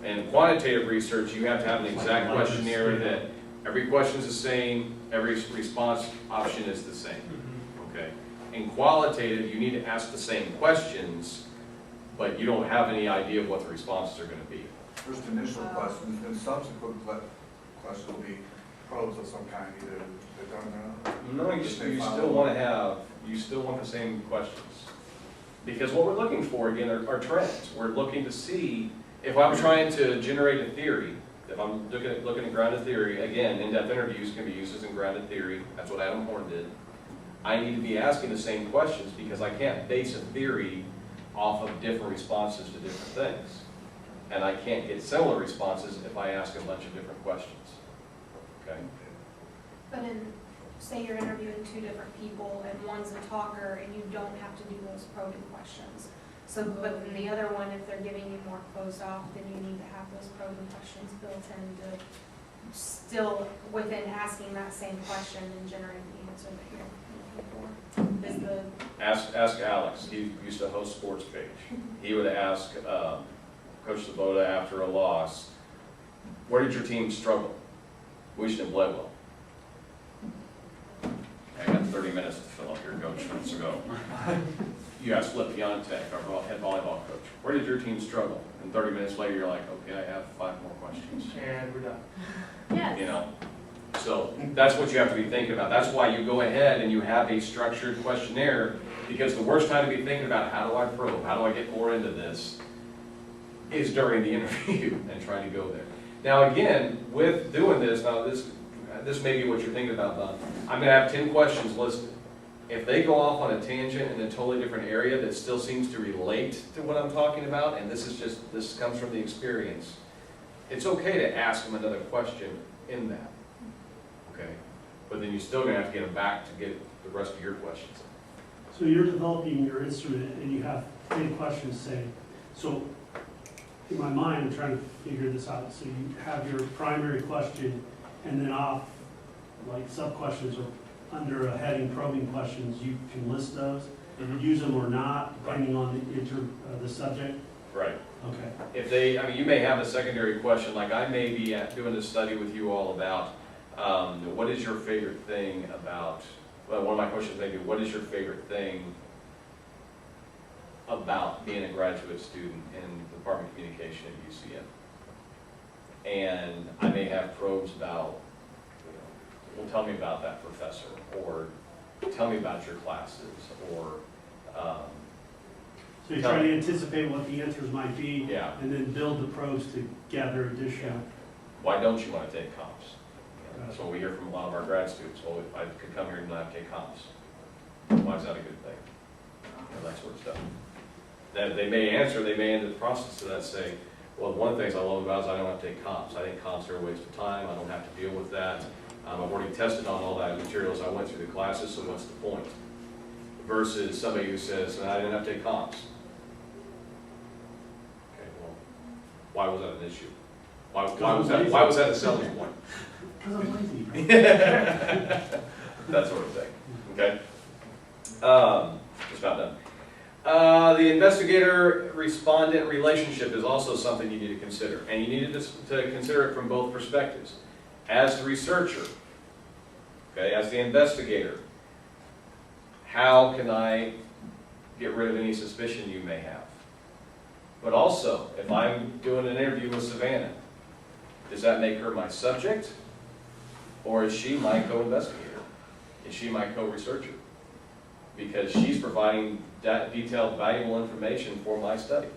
S1: In quantitative research, you have to have an exact questionnaire that every question is the same, every response option is the same. Okay. In qualitative, you need to ask the same questions, but you don't have any idea of what the responses are going to be.
S2: First initial questions, and subsequent questions will be probes of some kind, either they're done now.
S1: No, you still want the same questions. Because what we're looking for, again, are trends. We're looking to see, if I'm trying to generate a theory, if I'm looking at grounded theory, again, in-depth interviews can be used as in grounded theory. That's what Adam Horn did. I need to be asking the same questions, because I can't base a theory off of different responses to different things. And I can't get similar responses if I ask a bunch of different questions. Okay?
S8: But say you're interviewing two different people and one's a talker and you don't have to do those probing questions. So, but in the other one, if they're giving you more closed off, then you need to have those probing questions built in to still, within asking that same question and generating the answer that you're looking for.
S1: Ask Alex. He used to host Sports Page. He would ask Coach Sabota after a loss, where did your team struggle? We should have played well. I got 30 minutes to fill up here, Coach, let's go. You ask Flip Piontek, our head volleyball coach, where did your team struggle? And 30 minutes later, you're like, okay, I have 5 more questions.
S5: And we're done.
S11: Yes.
S1: You know, so that's what you have to be thinking about. That's why you go ahead and you have a structured questionnaire, because the worst time to be thinking about how do I probe, how do I get more into this, is during the interview and trying to go there. Now again, with doing this, now this may be what you're thinking about, Don. I'm gonna have 10 questions listed. If they go off on a tangent in a totally different area that still seems to relate to what I'm talking about, and this comes from the experience, it's okay to ask them another question in that, okay? But then you're still gonna have to get them back to get the rest of your questions.
S6: So you're developing your instrument and you have 10 questions, say, so in my mind, I'm trying to figure this out. So you have your primary question and then off, like sub-questions or under a heading probing questions, you can list those, use them or not, depending on the subject.
S1: Right.
S6: Okay.
S1: If they, I mean, you may have a secondary question, like I may be doing this study with you all about, what is your favorite thing about, well, one of my questions may be, what is your favorite thing about being a graduate student in the Department of Communication at UCM? And I may have probes about, well, tell me about that professor, or tell me about your classes, or
S6: So you're trying to anticipate what the answers might be,
S1: yeah,
S6: and then build the probes to gather additional.
S1: why don't you want to take comps? That's what we hear from a lot of our grad students. Well, if I could come here and not take comps, why is that a good thing? You know, that sort of stuff. That they may answer, they may end the process to that say, well, one of the things I love about it is I don't have to take comps. I think comps are a waste of time. I don't have to deal with that. I've already tested on all that materials. I went through the classes, so what's the point? Versus somebody who says, I didn't have to take comps. Okay, well, why was that an issue? Why was that a selling point?
S6: Because I'm lazy.
S1: That sort of thing, okay? Just about done. The investigator-respondent relationship is also something you need to consider, and you need to consider it from both perspectives. As the researcher, okay, as the investigator, how can I get rid of any suspicion you may have? But also, if I'm doing an interview with Savannah, does that make her my subject? Or is she my co-investigator? Is she my co-researcher? Because she's providing that detailed, valuable information for my study.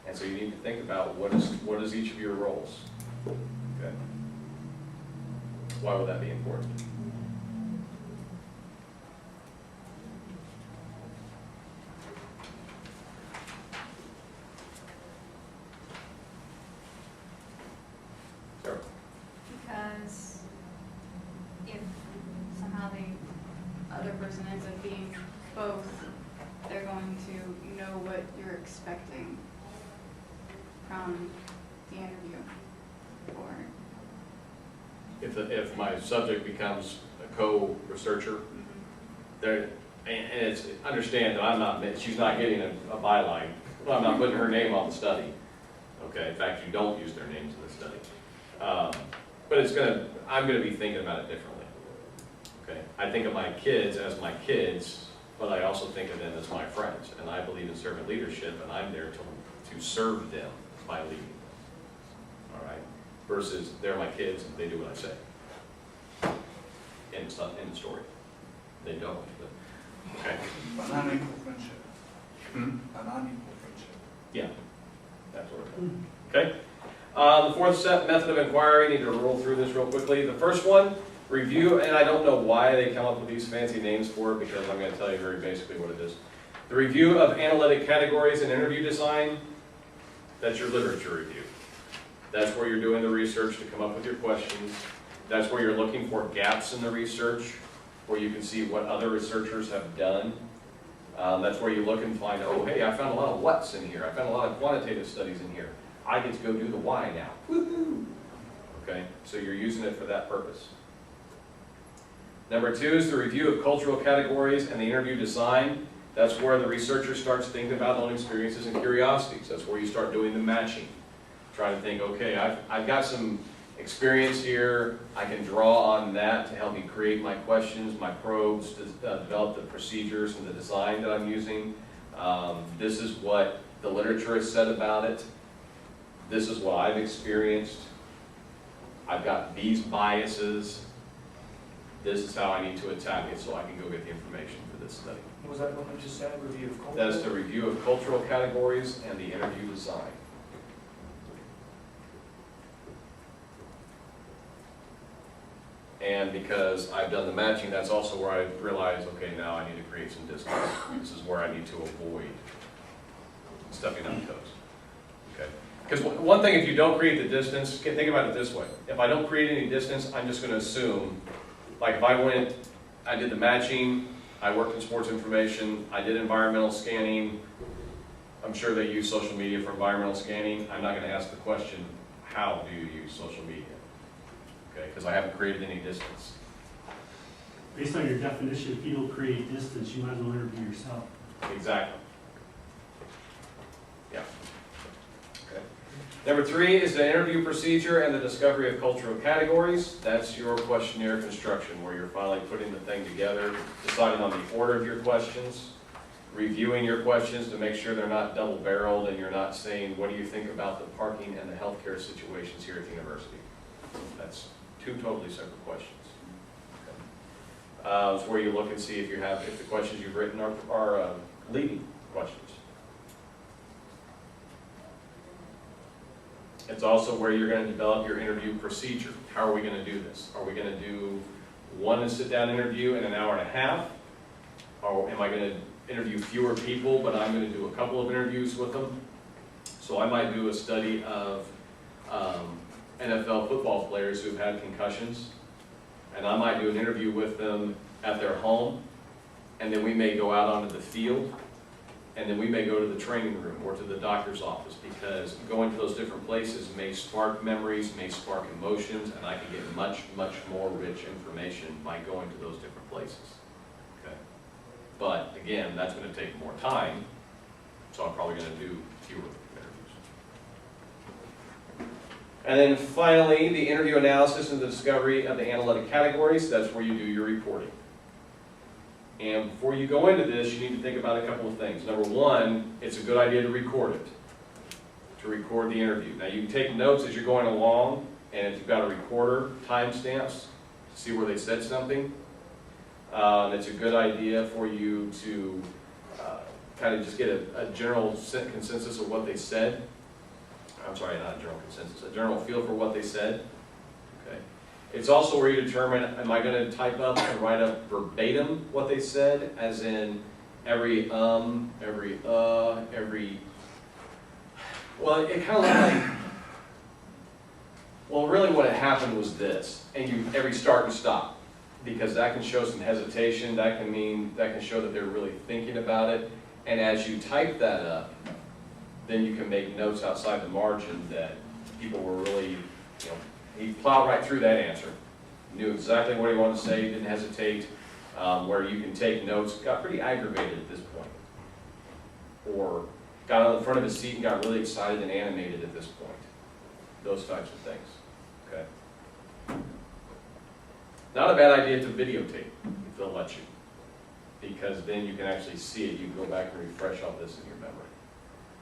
S1: And so you need to think about what is each of your roles. Okay. Why would that be important? Sure.
S11: Because if somehow the other person ends up being both, they're going to know what you're expecting from the interview. Or
S1: If my subject becomes a co-researcher, there, and it's, understand that I'm not, she's not getting a byline. Well, I'm not putting her name on the study. Okay, in fact, you don't use their names in the study. But I'm gonna be thinking about it differently. Okay, I think of my kids as my kids, but I also think of them as my friends. And I believe in servant leadership, and I'm there to serve them by leading. All right, versus they're my kids and they do what I say. And it's not in the story. They don't, but, okay.
S2: An unequal friendship.
S1: Hmm?
S2: An unequal friendship.
S1: Yeah, that sort of thing. Okay? The fourth step, method of inquiry, I need to roll through this real quickly. The first one, review, and I don't know why they come up with these fancy names for it, because I'm going to tell you very basically what it is. The review of analytic categories and interview design, that's your literature review. That's where you're doing the research to come up with your questions. That's where you're looking for gaps in the research, where you can see what other researchers have done. That's where you look and find, oh, hey, I found a lot of what's in here. I found a lot of quantitative studies in here. I get to go do the why now. Woohoo! Okay, so you're using it for that purpose. Number two is the review of cultural categories and the interview design. That's where the researcher starts thinking about own experiences and curiosities. That's where you start doing the matching. Trying to think, okay, I've got some experience here. I can draw on that to help me create my questions, my probes, to develop the procedures and the design that I'm using. This is what the literature has said about it. This is what I've experienced. I've got these biases. This is how I need to attack it so I can go get the information for this study.
S14: What was that one you just said, review of culture?
S1: That's the review of cultural categories and the interview design. And because I've done the matching, that's also where I realized, okay, now I need to create some distance. This is where I need to avoid stepping on toes. Okay? Because one thing, if you don't create the distance, think about it this way. If I don't create any distance, I'm just going to assume, like if I went, I did the matching, I worked in sports information, I did environmental scanning, I'm sure they use social media for environmental scanning. I'm not going to ask the question, how do you use social media? Okay, because I haven't created any distance.
S6: Based on your definition, if you don't create distance, you might as well interview yourself.
S1: Exactly. Yeah. Okay. Number 3 is the interview procedure and the discovery of cultural categories. That's your questionnaire construction, where you're finally putting the thing together, deciding on the order of your questions, reviewing your questions to make sure they're not double-barreled, and you're not saying, what do you think about the parking and the healthcare situations here at the university? That's 2 totally separate questions. Okay. It's where you look and see if the questions you've written are leading questions. It's also where you're going to develop your interview procedure. How are we going to do this? Are we going to do one sit-down interview in an hour and a half? Or am I going to interview fewer people, but I'm going to do a couple of interviews with them? So I might do a study of NFL football players who've had concussions, and I might do an interview with them at their home, and then we may go out onto the field, and then we may go to the training room or to the doctor's office, because going to those different places may spark memories, may spark emotions, and I can get much, much more rich information by going to those different places. Okay. But again, that's going to take more time, so I'm probably going to do fewer interviews. And then finally, the interview analysis and the discovery of the analytic categories. That's where you do your reporting. And before you go into this, you need to think about a couple of things. Number 1, it's a good idea to record it, to record the interview. Now you can take notes as you're going along, and if you've got a recorder, timestamps to see where they said something. It's a good idea for you to kind of just get a general consensus of what they said. I'm sorry, not a general consensus, a general feel for what they said. Okay. It's also where you determine, am I going to type up and write up verbatim what they said, as in every well, it kind of looked like, well, really what had happened was this, and every start and stop, because that can show some hesitation, that can show that they're really thinking about it, and as you type that up, then you can make notes outside the margin that people were really, he plowed right through that answer. Knew exactly what he wanted to say, didn't hesitate, where you can take notes, got pretty aggravated at this point. Or got on the front of his seat and got really excited and animated at this point. Those types of things, okay? Not a bad idea to videotape, if they'll let you. Because then you can actually see it, you can go back and refresh all this in your memory.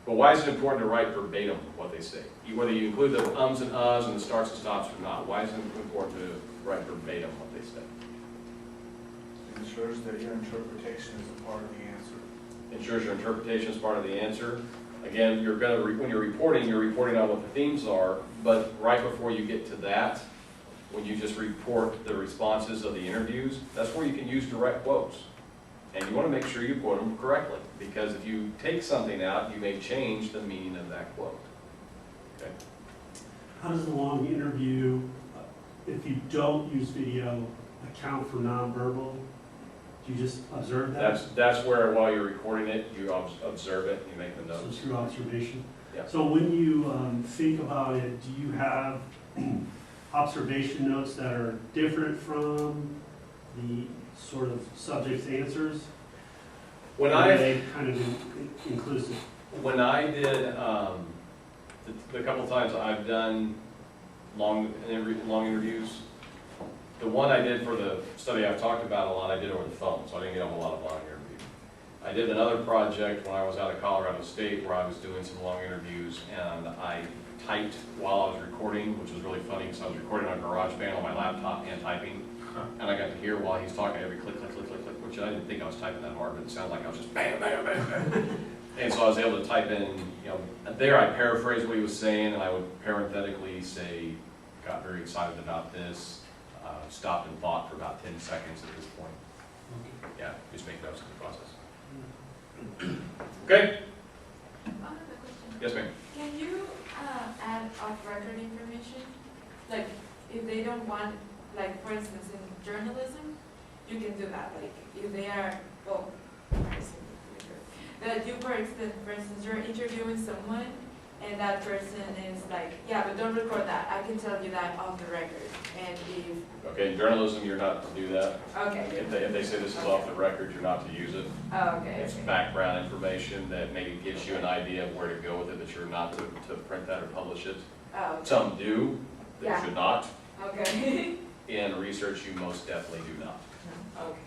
S1: But why is it important to write verbatim what they say? Whether you include the ums and uhs and the starts and stops or not, why is it important to write verbatim what they say?
S2: It ensures that your interpretation is a part of the answer.
S1: Ensures your interpretation is part of the answer. Again, when you're reporting on what the themes are, but right before you get to that, when you just report the responses of the interviews, that's where you can use direct quotes. And you want to make sure you quote them correctly, because if you take something out, you may change the meaning of that quote. Okay.
S6: How does the long interview, if you don't use video, account for nonverbal? Do you just observe that?
S1: That's where, while you're recording it, you observe it, you make the
S6: So
S1: notes.
S6: through observation?
S1: Yeah.
S6: So when you think about it, do you have observation notes that are different from the sort of subject's answers?
S1: When
S6: Or
S1: I
S6: are they kind of inclusive?
S1: When I did, the couple times I've done long interviews. The one I did for the study I've talked about a lot, I did over the phone, so I didn't get a whole lot of long interviews. I did another project when I was out of Colorado State where I was doing some long interviews, and I typed while I was recording, which was really funny because I was recording on GarageBand on my laptop and typing. And I got to hear while he's talking every click, click, click, click, click, which I didn't think I was typing that hard, but it sounded like I was just bam, bam, bam, bam. And so I was able to type in, there I paraphrased what he was saying, and I would parenthetically say, got very excited about this, stopped and thought for about 10 seconds at this point. Yeah, just make notes of the process. Okay?
S13: I have a question.
S1: Yes, ma'am.
S13: Can you add off-record information? Like, if they don't want, like, for instance, in journalism, you can do that. Like, if they are, that you, for instance, you're interviewing someone, and that person is like, yeah, but don't record that. I can tell you that off the record. And if,
S1: Okay, in journalism, you're not to do that.
S13: okay.
S1: If they say this is off the record, you're not to use it.
S13: Oh, okay.
S1: It's
S13: Okay.
S1: background information that maybe gives you an idea of where to go with it, that you're not to print that or publish it.
S13: Oh, okay.
S1: Some do, but you
S13: Yeah.
S1: should not.
S13: Okay.
S1: In research, you most definitely do not.
S13: Okay.